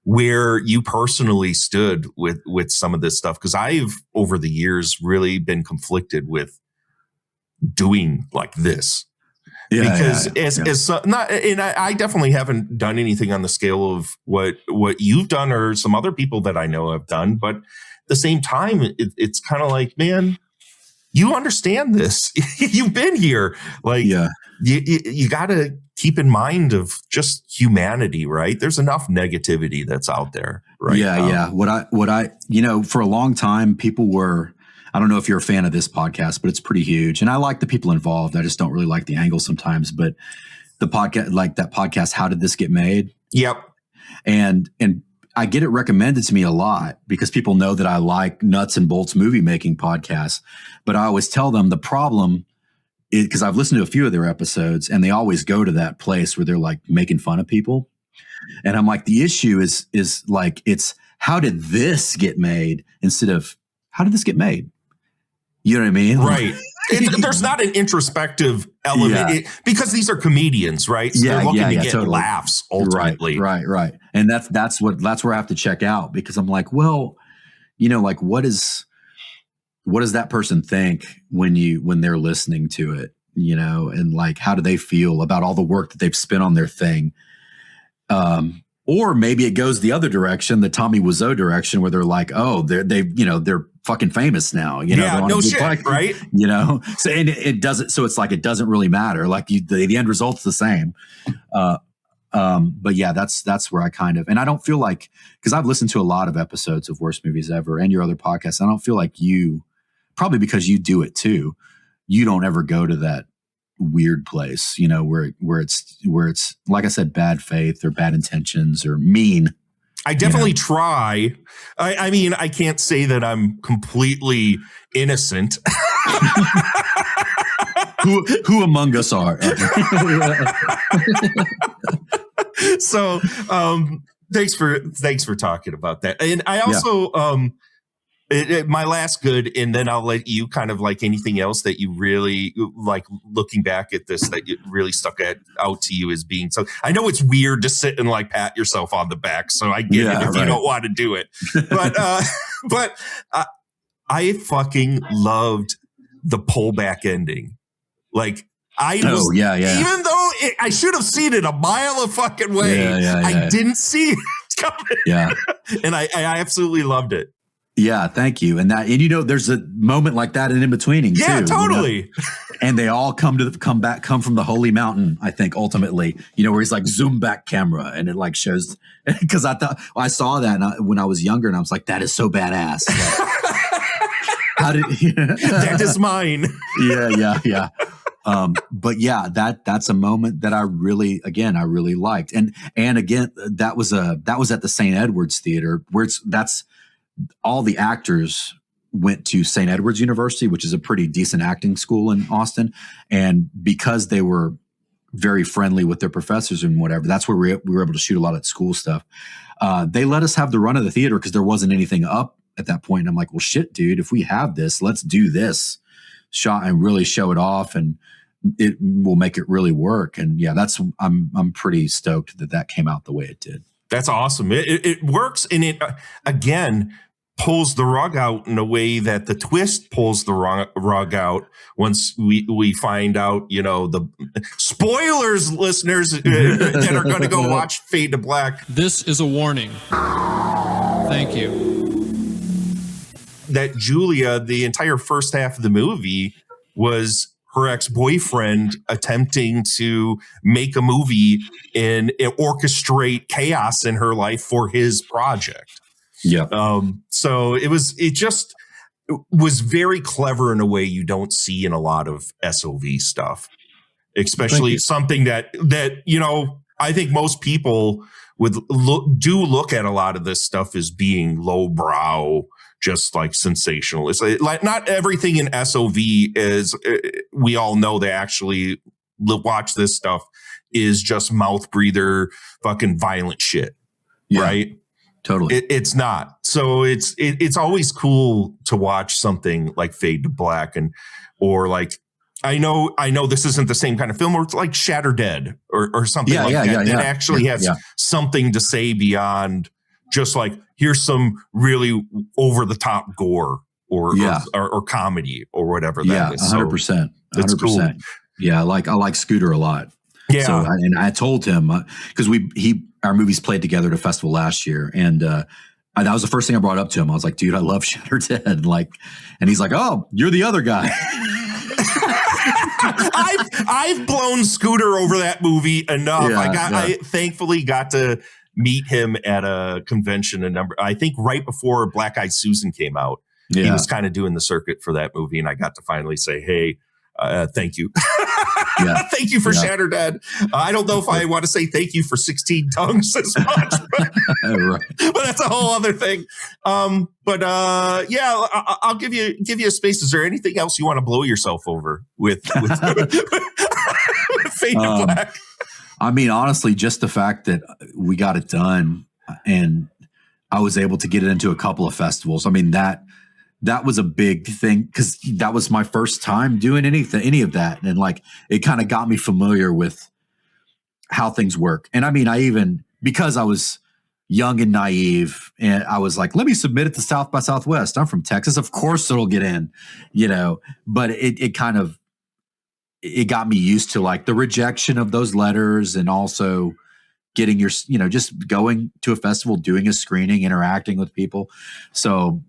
where you personally stood with some of this stuff. Cause I've over the years really been conflicted with doing like this. Yeah, because I definitely haven't done anything on the scale of what you've done or some other people that I know have done. But at the same time, it's kind of like, man, you understand this. You've been here. Like, you got to keep in mind of just humanity, right? There's enough negativity that's out there, right? Yeah. What I, for a long time, people were, I don't know if you're a fan of this podcast, but it's pretty huge. And I like the people involved. I just don't really like the angle sometimes. But the podcast, like that podcast, How Did This Get Made? Yep. And I get it recommended to me a lot because people know that I like nuts and bolts movie making podcasts. But I always tell them the problem is, because I've listened to a few of their episodes and they always go to that place where they're like making fun of people. And I'm like, the issue is like, it's how did this get made instead of how did this get made? You know what I mean? Right. There's not an introspective element because these are comedians, right? So they're looking to get laughs ultimately. Right. And that's where I have to check out because I'm like, well, like what does that person think when they're listening to it, and like, how do they feel about all the work that they've spent on their thing? Or maybe it goes the other direction, the Tommy Wiseau direction, where they're like, oh, they're fucking famous now. No shit, right? So and it doesn't. So it's like it doesn't really matter. Like the end result's the same. But yeah, that's where I kind of, and I don't feel like, because I've listened to a lot of episodes of Worst Movies Ever and your other podcasts. I don't feel like you, probably because you do it too, you don't ever go to that weird place, where it's like I said, bad faith or bad intentions or mean. I definitely try. I mean, I can't say that I'm completely innocent. Who among us are? So, thanks for talking about that. And I also, my last good, and then I'll let you kind of like anything else that you really like looking back at this that it really stuck out to you as being. So I know it's weird to sit and like pat yourself on the back. So I get it if you don't want to do it, but I fucking loved the pullback ending. Like even though I should have seen it a mile a fucking way, I didn't see it coming. Yeah, and I absolutely loved it. Yeah, thank you. And there's a moment like that in betweening too. Yeah, totally. And they all come from the holy mountain, I think, ultimately, where he's like zoom back camera and it like shows, because I saw that when I was younger and I was like, that is so badass. Like, how did that is mine. Yeah. But yeah, that's a moment that I really liked. And again, that was at the St. Edward's Theater where that's all the actors went to St. Edward's University, which is a pretty decent acting school in Austin. And because they were very friendly with their professors and whatever, that's where we were able to shoot a lot of school stuff. They let us have the run of the theater because there wasn't anything up at that point. And I'm like, well, shit, dude, if we have this, let's do this shot and really show it off, and it will make it really work. And yeah, I'm pretty stoked that came out the way it did. That's awesome. It works, and it again pulls the rug out in a way that the twist pulls the rug out once we find out, the spoilers, listeners that are going to go watch Fade to Black. This is a warning. Thank you. That Julia, the entire first half of the movie was her ex-boyfriend attempting to make a movie and orchestrate chaos in her life for his project. Yeah. So it was very clever in a way you don't see in a lot of SOV stuff, especially something that I think most people would look at a lot of this stuff as being lowbrow, just like sensationalist. Like not everything in SOV is, we all know they actually watch this stuff is just mouth breather, fucking violent shit. Yeah. Right. Totally. It's not. So it's always cool to watch something like Fade to Black or like, I know this isn't the same kind of film, or it's like Shatter Dead or something that actually has something to say beyond just like, here's some really over the top gore or comedy or whatever that is. 100%. 100%. Cool. Yeah. I like Scooter a lot. Yeah. So, and I told him, because our movies played together at a festival last year, and that was the first thing I brought up to him. I was like, dude, I love Shatter Dead. And he's like, oh, you're the other guy. I've blown Scooter over that movie enough. I thankfully got to meet him at a convention I think right before Black Eyed Susan came out. Yeah. He was kind of doing the circuit for that movie, and I got to finally say, hey, thank you. Thank you for Shatter Dead. I don't know if I want to say thank you for 16 Tongues as much, but that's a whole other thing. I'll give you a space. Is there anything else you want to blow yourself over with Fade to Black? I mean, honestly, just the fact that we got it done and I was able to get it into a couple of festivals. I mean, that was a big thing because that was my first time doing any of that. And like, it kind of got me familiar with how things work. And I mean, because I was young and naive, and I was like, let me submit it to South by Southwest. I'm from Texas. Of course it'll get in, but it got me used to like the rejection of those letters, and also getting just going to a festival, doing a screening, interacting with people. So,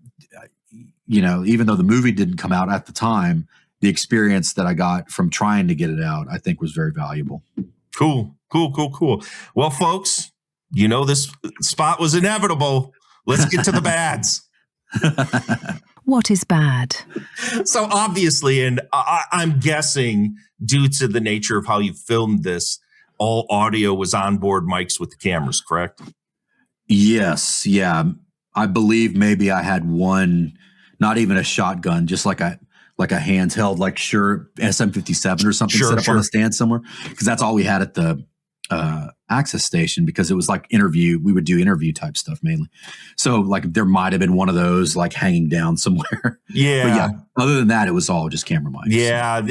even though the movie didn't come out at the time, the experience that I got from trying to get it out, I think was very valuable. Cool. Well, folks, this spot was inevitable. Let's get to the bads. What is bad? So obviously, and I'm guessing due to the nature of how you filmed this, all audio was onboard mics with the cameras, correct? Yes. Yeah. I believe maybe I had one, not even a shotgun, just like a handheld, like SM57 or something set up on a stand somewhere. Because that's all we had at the access station, because it was like we would do interview type stuff mainly. So like there might have been one of those like hanging down somewhere. Yeah. But yeah, other than that, it was all just camera mics. Yeah.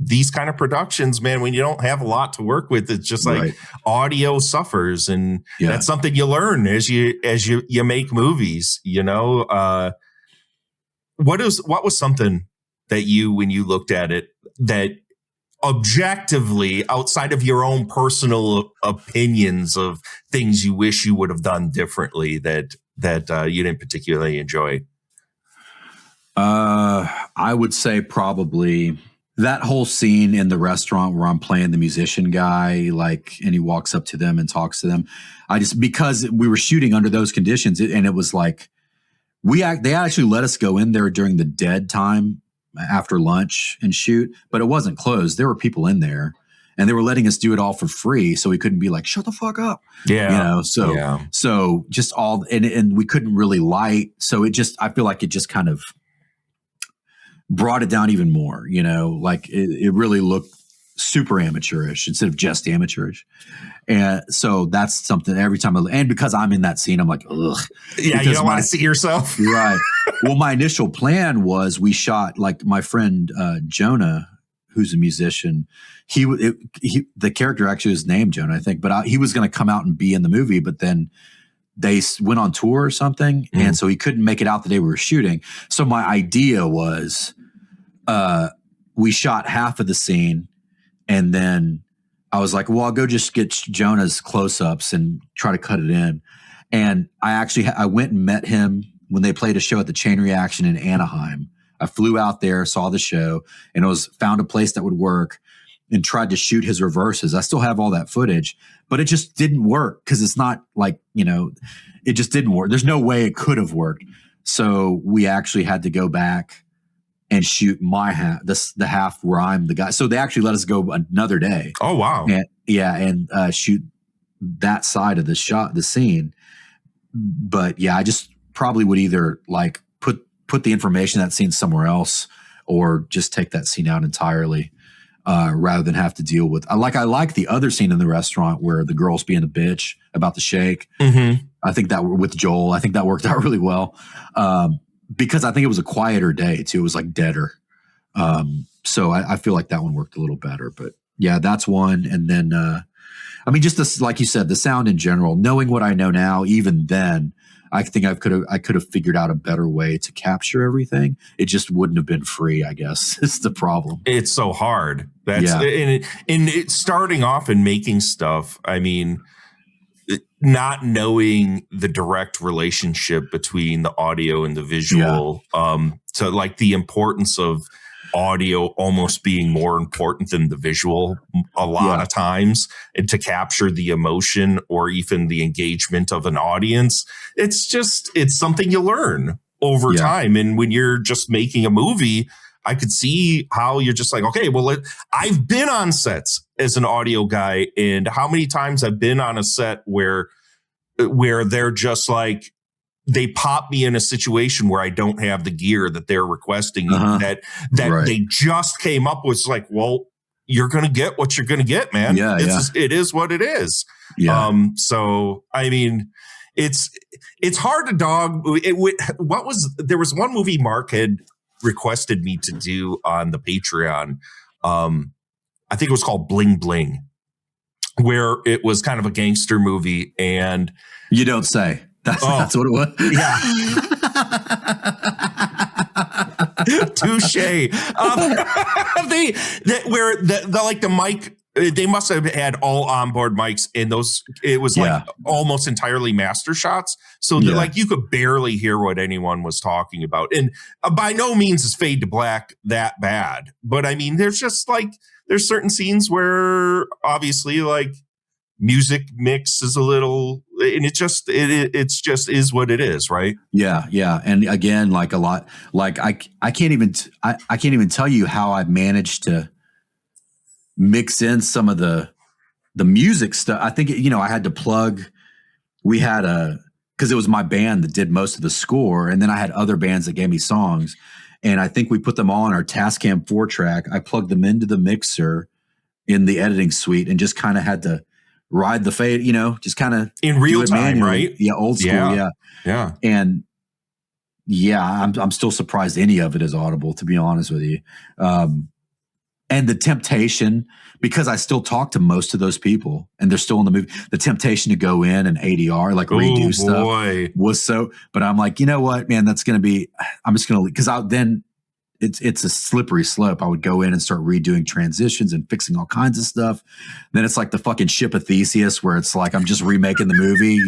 These kind of productions, man, when you don't have a lot to work with, it's just like audio suffers, and that's something you learn as you make movies. What was something that when you looked at it, that objectively, outside of your own personal opinions of things you wish you would have done differently, that you didn't particularly enjoy? I would say probably that whole scene in the restaurant where I'm playing the musician guy, and he walks up to them and talks to them. Because we were shooting under those conditions, and it was like, they actually let us go in there during the dead time after lunch and shoot, but it wasn't closed. There were people in there, and they were letting us do it all for free. So we couldn't be like, shut the fuck up. Yeah. So just all, and we couldn't really light. So I feel like it just kind of brought it down even more, like it really looked super amateurish instead of just amateurish. And so that's something every time and because I'm in that scene, I'm like, ugh. Yeah, you don't want to see yourself. Right. Well, my initial plan was we shot, like, my friend Jonah, who's a musician. The character actually is named Jonah, I think, but he was going to come out and be in the movie, but then they went on tour or something. Mm. And so he couldn't make it out the day we were shooting. So my idea was we shot half of the scene, and then I was like, well, I'll go just get Jonah's close-ups and try to cut it in. And I went and met him when they played a show at the Chain Reaction in Anaheim. I flew out there, saw the show, and found a place that would work, and tried to shoot his reverses. I still have all that footage, but it just didn't work because it's not like, it just didn't work. There's no way it could have worked. So we actually had to go back and shoot my half, the half where I'm the guy. So they actually let us go another day. Oh, wow. And shoot that side of the scene. But yeah, I just probably would either like put the information in that scene somewhere else, or just take that scene out entirely. rather than have to deal with. I like the other scene in the restaurant where the girl's being a bitch about the shake. Mm-hmm. I think that with Joel, I think that worked out really well because I think it was a quieter day too. It was like deader. So I feel like that one worked a little better. But yeah, that's one. And then I mean, just this, like you said, the sound in general. Knowing what I know now, even then, I think I could have figured out a better way to capture everything. It just wouldn't have been free, I guess. It's the problem. It's so hard. That's and it starting off and making stuff. I mean, not knowing the direct relationship between the audio and the visual. So like the importance of audio almost being more important than the visual a lot of times, and to capture the emotion or even the engagement of an audience. It's something you learn over time. And when you're just making a movie, I could see how you're just like, okay, well, I've been on sets as an audio guy, and how many times I've been on a set where they're just like, they pop me in a situation where I don't have the gear that they're requesting that they just came up with. It's like, well, you're going to get what you're going to get, man. It is what it is. Yeah. So, I mean, it's hard to dog. There was one movie Mark had requested me to do on the Patreon. I think it was called Bling Bling, where it was kind of a gangster movie. And you don't say. That's what it was. Yeah. Touche. The mic, they must have had all onboard mics, and it was like almost entirely master shots. So like you could barely hear what anyone was talking about. And by no means is Fade to Black that bad. But I mean, there's certain scenes where obviously like music mix is a little, and it's just is what it is, right? Yeah. And again, like a lot, like I can't even tell you how I've managed to mix in some of the music stuff. I think I had to plug. We had because it was my band that did most of the score, and then I had other bands that gave me songs, and I think we put them all on our Tascam 4-track. I plugged them into the mixer in the editing suite, and just kind of had to ride the fade, just kind of in real time, right? Yeah, old school, yeah. And I'm still surprised any of it is audible, to be honest with you. And the temptation, because I still talk to most of those people, and they're still in the movie. The temptation to go in and ADR, like redo stuff, was so. But I'm like, you know what, man, that's going to be. I'm just going to, because then. It's a slippery slope. I would go in and start redoing transitions and fixing all kinds of stuff. Then it's like the fucking Ship of Theseus, where it's like I'm just remaking the movie,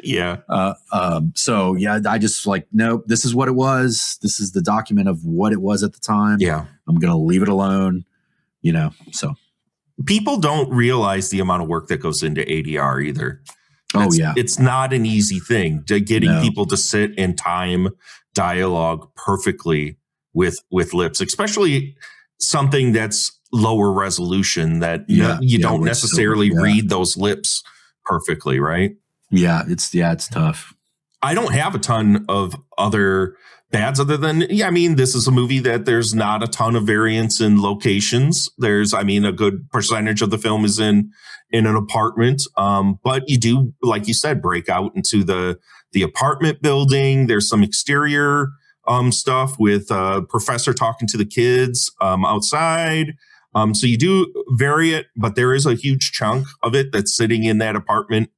Yeah. So yeah, I just like, nope, this is what it was. This is the document of what it was at the time. Yeah. I'm gonna leave it alone. So people don't realize the amount of work that goes into ADR either. It's not an easy thing to getting people to sit and time dialogue perfectly with lips, especially something that's lower resolution that you don't necessarily read those lips perfectly, right? Yeah, it's tough. I don't have a ton of other bads other than, this is a movie that there's not a ton of variance in locations. There's, a good percentage of the film is in an apartment. But you do, like you said, break out into the apartment building. There's some exterior stuff with professor talking to the kids outside. So you do vary it, but there is a huge chunk of it that's sitting in that apartment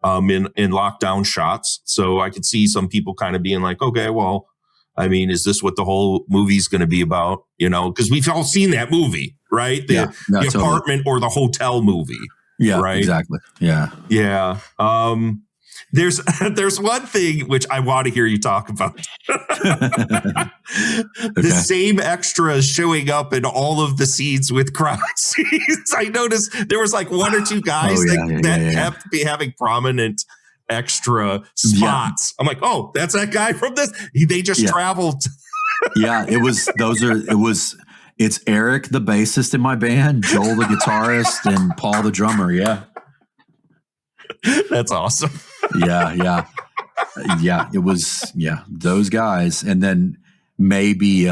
in lockdown shots. So I could see some people kind of being like, okay, well, is this what the whole movie's going to be about? Because we've all seen that movie, right? The apartment or the hotel movie. Yeah, right. Exactly. Yeah. Yeah. There's one thing which I want to hear you talk about. The same extras showing up in all of the scenes with crowd scenes. I noticed there was like one or two guys that kept having prominent extra spots. I'm like, oh, that's that guy from this. They just traveled. It's Eric, the bassist in my band, Joel, the guitarist, and Paul, the drummer. Yeah. That's awesome. Yeah. It was, those guys. And then maybe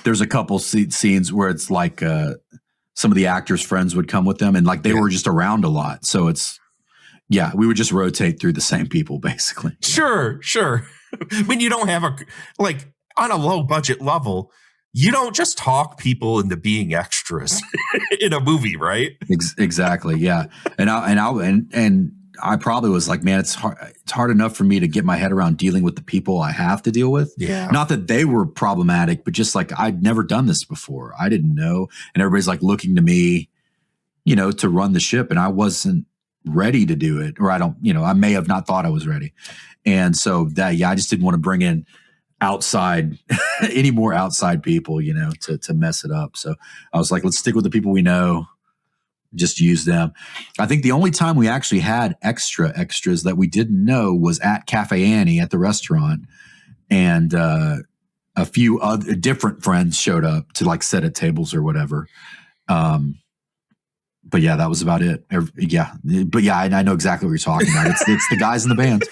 there's a couple scenes where it's like some of the actors' friends would come with them, and like they were just around a lot. So it's we would just rotate through the same people basically. Sure. When you don't have on a low budget level, you don't just talk people into being extras in a movie, right? Exactly. Yeah. And I probably was like, man, it's hard enough for me to get my head around dealing with the people I have to deal with. Yeah. Not that they were problematic, but just like I'd never done this before. I didn't know. And everybody's like looking to me, to run the ship. And I wasn't ready to do it. Or I may have not thought I was ready. And so I just didn't want to bring in any more outside people, to mess it up. So I was like, let's stick with the people we know, just use them. I think the only time we actually had extras that we didn't know was at Cafe Annie at the restaurant. And a few other different friends showed up to like sit at tables or whatever. But yeah, that was about it. But yeah, I know exactly what you're talking about. It's the guys in the band.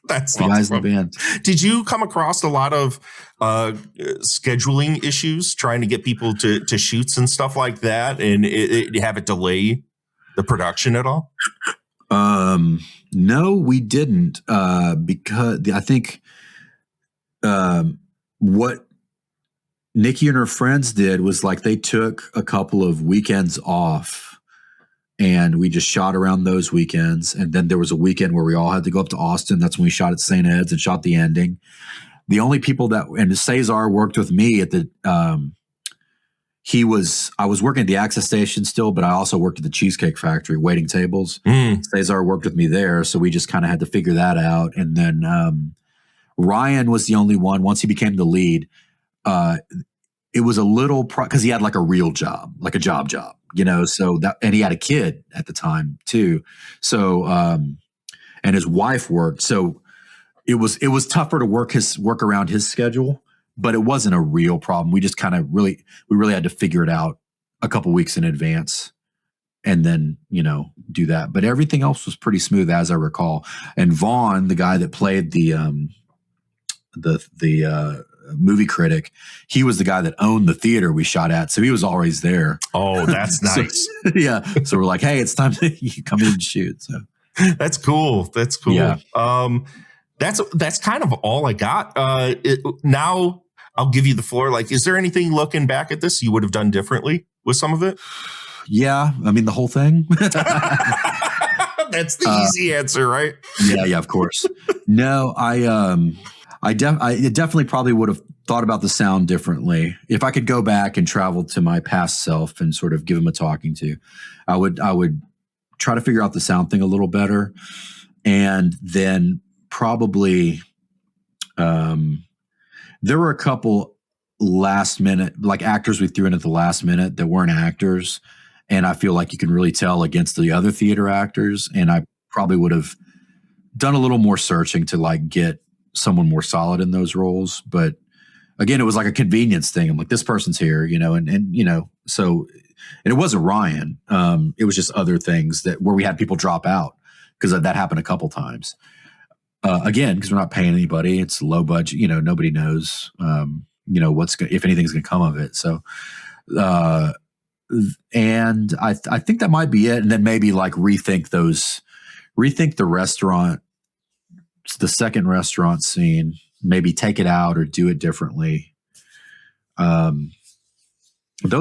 That's the guys in the band. Did you come across a lot of scheduling issues trying to get people to shoots and stuff like that, and have it delay the production at all? No, we didn't, because I think what Nikki and her friends did was like they took a couple of weekends off. And we just shot around those weekends. And then there was a weekend where we all had to go up to Austin. That's when we shot at St. Ed's and shot the ending. The only people and Cesar worked with me at the, I was working at the Access Station still, but I also worked at the Cheesecake Factory waiting tables. Cesar worked with me there. So we just kind of had to figure that out. And then Ryan was the only one, once he became the lead, it was a little, because he had like a real job, like a job. So that, and he had a kid at the time too. So, and his wife worked. So it was tougher to work around his schedule, but it wasn't a real problem. We just kind of we really had to figure it out a couple weeks in advance and then, do that. But everything else was pretty smooth as I recall. And Vaughn, the guy that played the movie critic, he was the guy that owned the theater we shot at, so he was always there. Oh, that's nice. So we're like, hey, it's time to come in and shoot. So that's cool. Yeah. That's kind of all I got. Now I'll give you the floor. Like, is there anything looking back at this you would have done differently with some of it? Yeah, I mean the whole thing. That's the easy answer, right? Yeah, of course. No, I definitely probably would have thought about the sound differently. If I could go back and travel to my past self and sort of give him a talking to, I would try to figure out the sound thing a little better. And then probably there were a couple last minute, like actors we threw in at the last minute that weren't actors. And I feel like you can really tell against the other theater actors. And I probably would have done a little more searching to like get someone more solid in those roles. But again, it was like a convenience thing. I'm like, this person's here, so, and it wasn't Ryan. It was just other things where we had people drop out because that happened a couple times. Again, because we're not paying anybody. It's low budget, nobody knows, if anything's going to come of it. So, and I think that might be it. And then maybe like rethink the restaurant, the second restaurant scene, maybe take it out or do it differently. Those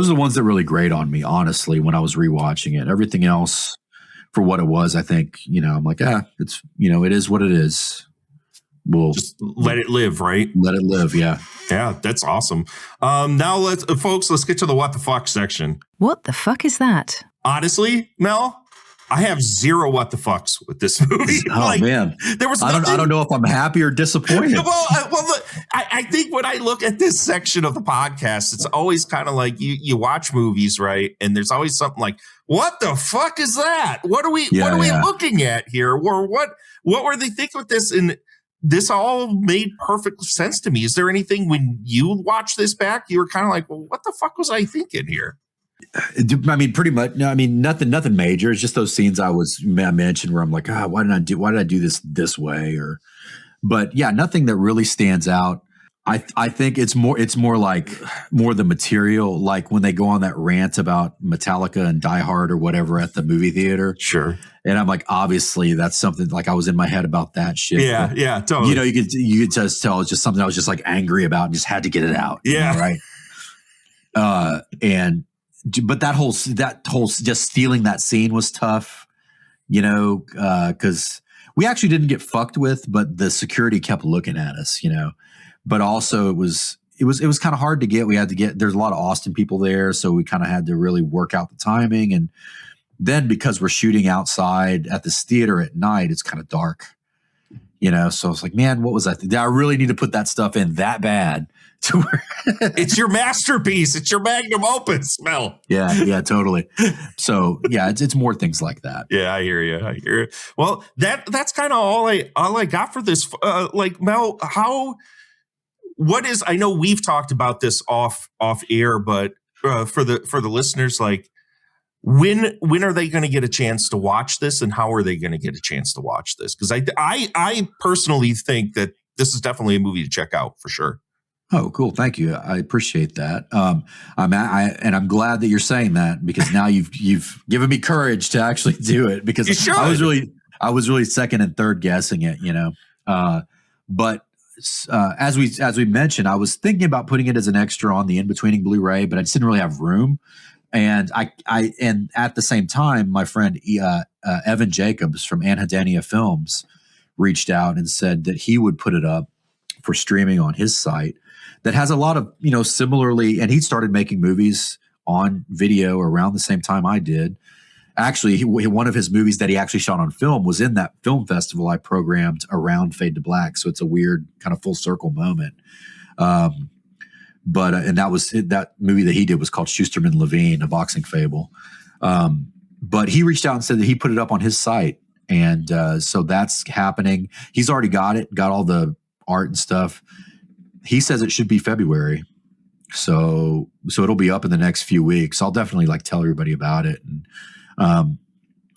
are the ones that really grate on me, honestly, when I was rewatching it. Everything else for what it was, I think, I'm like, it's, it is what it is. We'll just let it live, right? Let it live. Yeah. Yeah. That's awesome. Now let's get to the what the fuck section. What the fuck is that? Honestly, Mel, I have zero what the fucks with this movie. Oh man, there was. I don't know if I'm happy or disappointed. Look, I think when I look at this section of the podcast, it's always kind of like you watch movies, right? And there's always something like, "What the fuck is that? What are we looking at here? Or what were they thinking with this?" And this all made perfect sense to me. Is there anything when you watch this back, you were kind of like, "Well, what the fuck was I thinking here?" I mean, pretty much. No, I mean, nothing major. It's just those scenes I mentioned where I'm like, why did I do this way? But yeah, nothing that really stands out. I think it's more like more the material, like when they go on that rant about Metallica and Die Hard or whatever at the movie theater. Sure. And I'm like, obviously that's something like I was in my head about that shit. Yeah, but, yeah, totally. You know, you could just tell it's just something I was just like angry about and just had to get it out. Yeah. You know, right. But that whole just stealing that scene was tough, you know, because we actually didn't get fucked with, but the security kept looking at us, you know. But also it was kind of hard to get. There's a lot of Austin people there, so we kind of had to really work out the timing. And then because we're shooting outside at this theater at night, it's kind of dark, you know. So I was like, man, what was I? I really need to put that stuff in that bad to where it's your masterpiece. It's your magnum opus, Mel. Yeah, totally. So yeah, it's more things like that. Yeah, I hear you. Well, that's kind of all I got for this. Like, Mel, what is, I know we've talked about this off air, but for the listeners, like, when are they going to get a chance to watch this, and how are they going to get a chance to watch this? Because I personally think that this is definitely a movie to check out for sure. Oh, cool! Thank you. I appreciate that. I'm glad that you're saying that, because now you've given me courage to actually do it, because I was really second and third guessing it, you know. But as we mentioned, I was thinking about putting it as an extra on the In-Betweening Blu-ray, but I just didn't really have room. And and at the same time, my friend Evan Jacobs from Anhedenia Films reached out and said that he would put it up for streaming on his site that has a lot of, you know, similarly, and he started making movies on video around the same time I did. Actually, one of his movies that he actually shot on film was in that film festival I programmed around Fade to Black. So it's a weird kind of full circle moment. But that movie that he did was called Schusterman Levine, a boxing fable. But he reached out and said that he put it up on his site. And so that's happening. He's already got all the art and stuff. He says it should be February. So it'll be up in the next few weeks. I'll definitely tell everybody about it. And,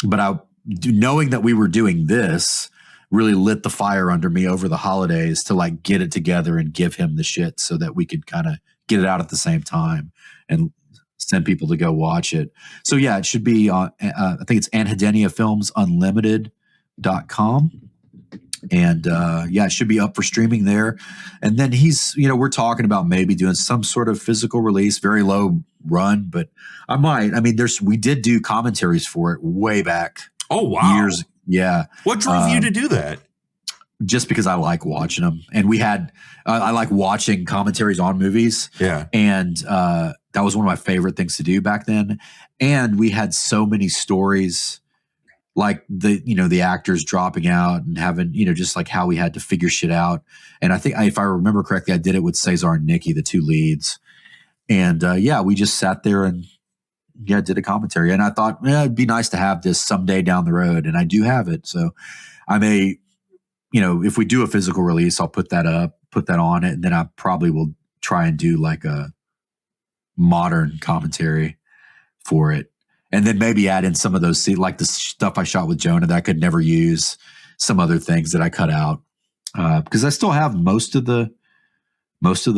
but knowing that we were doing this really lit the fire under me over the holidays to get it together and give him the shit so that we could kind of get it out at the same time and send people to go watch it. So yeah, it should be on, I think it's AnhedeniaFilmsUnlimited.com. And it should be up for streaming there. And then we're talking about maybe doing some sort of physical release, very low run, but I might. I mean, we did do commentaries for it way back. Oh, wow. Years. Yeah. What drove you to do that? Just because I like watching them. And we had, I like watching commentaries on movies. Yeah. And that was one of my favorite things to do back then. And we had so many stories, like the actors dropping out and having, just how we had to figure shit out. And I think if I remember correctly, I did it with Cesar and Nikki, the two leads. And we just sat there and did a commentary. And I thought, it'd be nice to have this someday down the road. And I do have it. So I may, if we do a physical release, I'll put that on it. And then I probably will try and do a modern commentary for it. And then maybe add in some of those, like the stuff I shot with Jonah that I could never use, some other things that I cut out. Because I still have most of the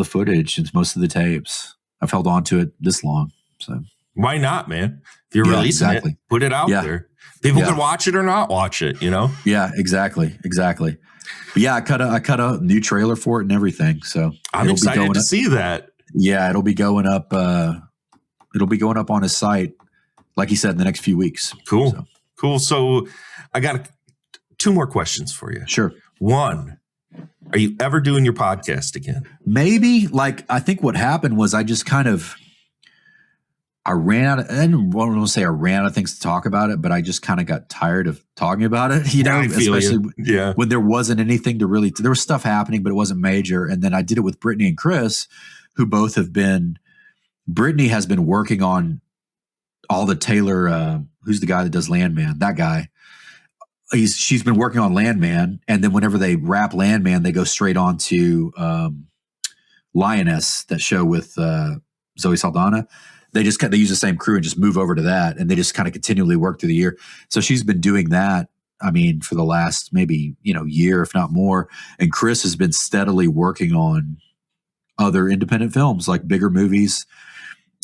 footage and most of the tapes. I've held on to it this long. So why not, man? If you're releasing it, put it out there. People can watch it or not watch it, Yeah, exactly. But yeah, I cut a new trailer for it and everything. So I'm excited to see that. Yeah, it'll be going up. It'll be going up on his site, like he said, in the next few weeks. Cool. So I got 2 more questions for you. Sure. 1, are you ever doing your podcast again? Maybe. I think what happened was I just I ran out of, I don't want to say I ran out of things to talk about it, but I just kind of got tired of talking about it, I feel especially when there wasn't anything to really, there was stuff happening, but it wasn't major. And then I did it with Brittany and Chris, who both have been, Brittany has been working on all the Taylor, who's the guy that does Landman, that guy. She's been working on Landman, and then whenever they wrap Landman, they go straight on to Lioness, that show with Zoe Saldana. They use the same crew and just move over to that, and they just kind of continually work through the year. So she's been doing that, I mean, for the last maybe year, if not more. And Chris has been steadily working on other independent films, like bigger movies.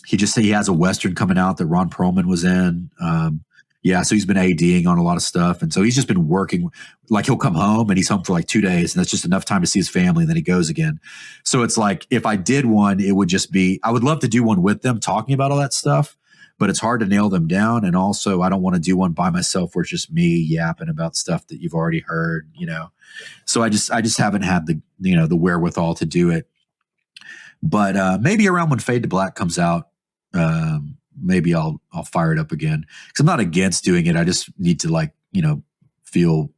He has a Western coming out that Ron Perlman was in. So he's been ADing on a lot of stuff. And so he's just been working. Like, he'll come home and he's home for like 2 days, and that's just enough time to see his family, and then he goes again. So it's like, if I did one, it would just be, I would love to do one with them talking about all that stuff, but it's hard to nail them down. And also, I don't want to do one by myself where it's just me yapping about stuff that you've already heard, So I just haven't had the wherewithal to do it. But maybe around when Fade to Black comes out, maybe I'll fire it up again, because I'm not against doing it. I just need to feel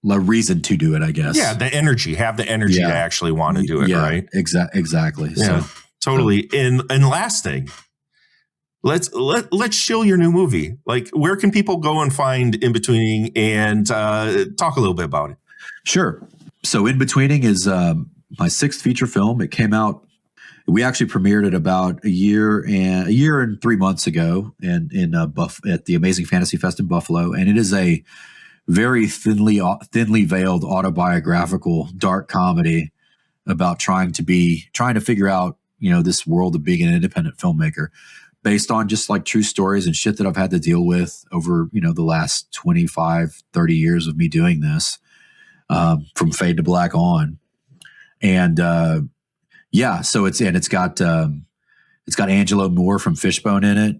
a reason to do it, I guess. Yeah, have the energy to actually want to do it, right? Exactly. Yeah, so, totally. And last thing, let's shill your new movie. Like, where can people go and find In-Betweening, and talk a little bit about it? Sure. So In-Betweening is my 6th feature film. It came out. We actually premiered it about a year and 3 months ago, and at the Amazing Fantasy Fest in Buffalo. And it is a very thinly veiled autobiographical dark comedy about trying to figure out this world of being an independent filmmaker, based on just like true stories and shit that I've had to deal with over the last 25, 30 years of me doing this, from Fade to Black on. And so it's got Angelo Moore from Fishbone in it.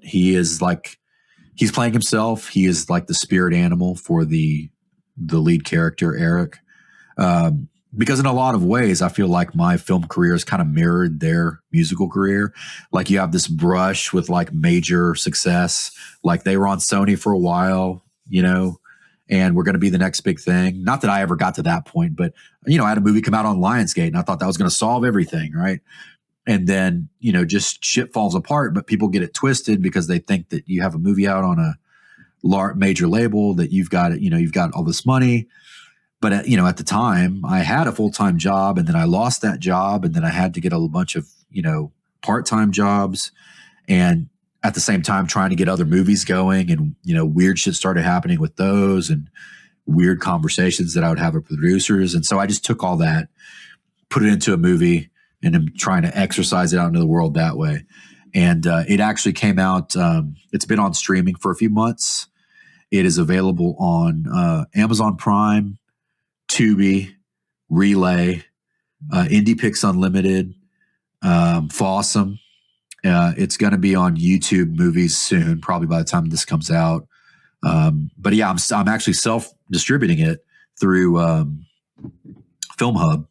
He's playing himself. He is like the spirit animal for the lead character, Eric. Because in a lot of ways, I feel like my film career has kind of mirrored their musical career. Like, you have this brush with like major success. Like, they were on Sony for a while, and we're going to be the next big thing. Not that I ever got to that point, but, I had a movie come out on Lionsgate, and I thought that was going to solve everything, right? And then, just shit falls apart, but people get it twisted because they think that you have a movie out on a major label, that you've got all this money. But, at the time, I had a full-time job, and then I lost that job, and then I had to get a bunch of, part-time jobs. And at the same time, trying to get other movies going, and, weird shit started happening with those, and weird conversations that I would have with producers. And so I just took all that, put it into a movie, and I'm trying to exercise it out into the world that way. And it actually came out. It's been on streaming for a few months. It is available on Amazon Prime, Tubi, Relay, IndiePix Unlimited, Fossum. It's going to be on YouTube Movies soon, probably by the time this comes out. But yeah, I'm actually self-distributing it through Film Hub.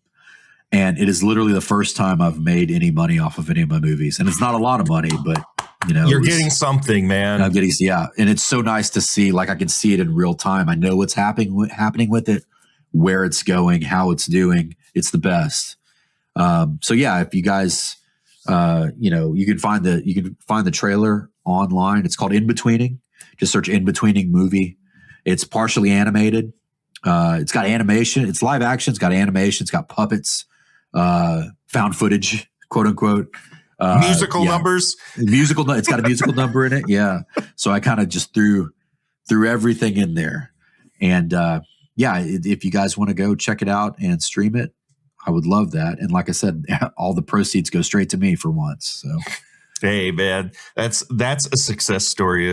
And it is literally the first time I've made any money off of any of my movies. And it's not a lot of money, but you're getting something, man. I'm getting, yeah. And it's so nice to see, like, I can see it in real time. I know what's happening with it, where it's going, how it's doing. It's the best. So yeah, if you guys, you can find the trailer online. It's called In-Betweening. Just search In-Betweening movie. It's partially animated. It's got animation. It's live action. It's got animation. It's got puppets, found footage, quote unquote. Musical numbers. It's got a musical number in it. Yeah. So I kind of just threw everything in there. And if you guys want to go check it out and stream it, I would love that. And like I said, all the proceeds go straight to me for once. So, hey, man, that's a success story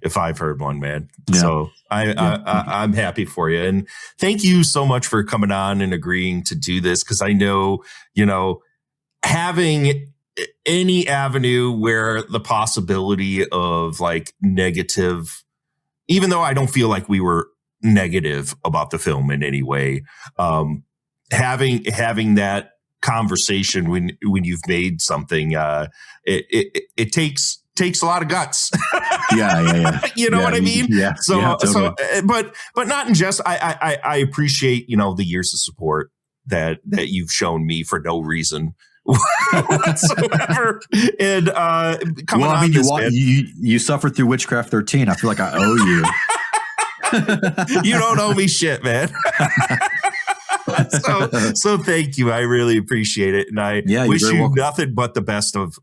if I've heard one, man. Yeah. So I'm happy for you. And thank you so much for coming on and agreeing to do this. Cause I know, having any avenue where the possibility of like negative, even though I don't feel like we were negative about the film in any way, having that conversation when you've made something, it takes a lot of guts. Yeah. You know what I mean? Yeah. So, Totally. but not in jest. I appreciate, the years of support that you've shown me for no reason whatsoever. And coming on this, you suffered through Witchcraft 13. I feel like I owe you. You don't owe me shit, man. So thank you. I really appreciate it. And I wish you welcome. Nothing but the best of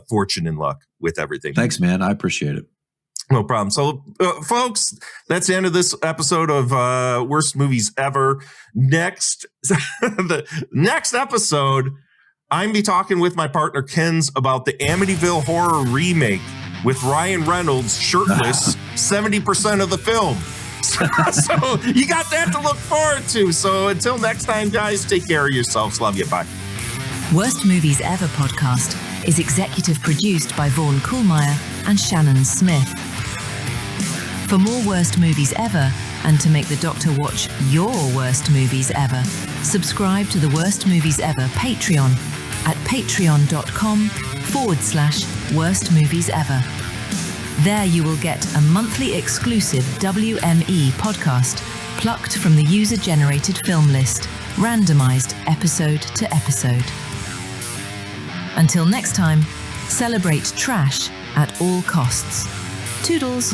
fortune and luck with everything. Thanks, man. I appreciate it. No problem. So, folks, that's the end of this episode of Worst Movies Ever. The next episode, I'm be talking with my partner Ken's about the Amityville Horror remake with Ryan Reynolds shirtless 70% of the film. So you got that to look forward to. So until next time, guys, take care of yourselves. Love you. Bye. Worst Movies Ever podcast is executive produced by Vaughn Kuhlmeyer and Shannon Smith. For more Worst Movies Ever, and to make the Doctor watch your worst movies ever, subscribe to the Worst Movies Ever Patreon at patreon.com/Worst Movies Ever. There you will get a monthly exclusive WME podcast plucked from the user-generated film list, randomized episode to episode. Until next time, celebrate trash at all costs. Toodles.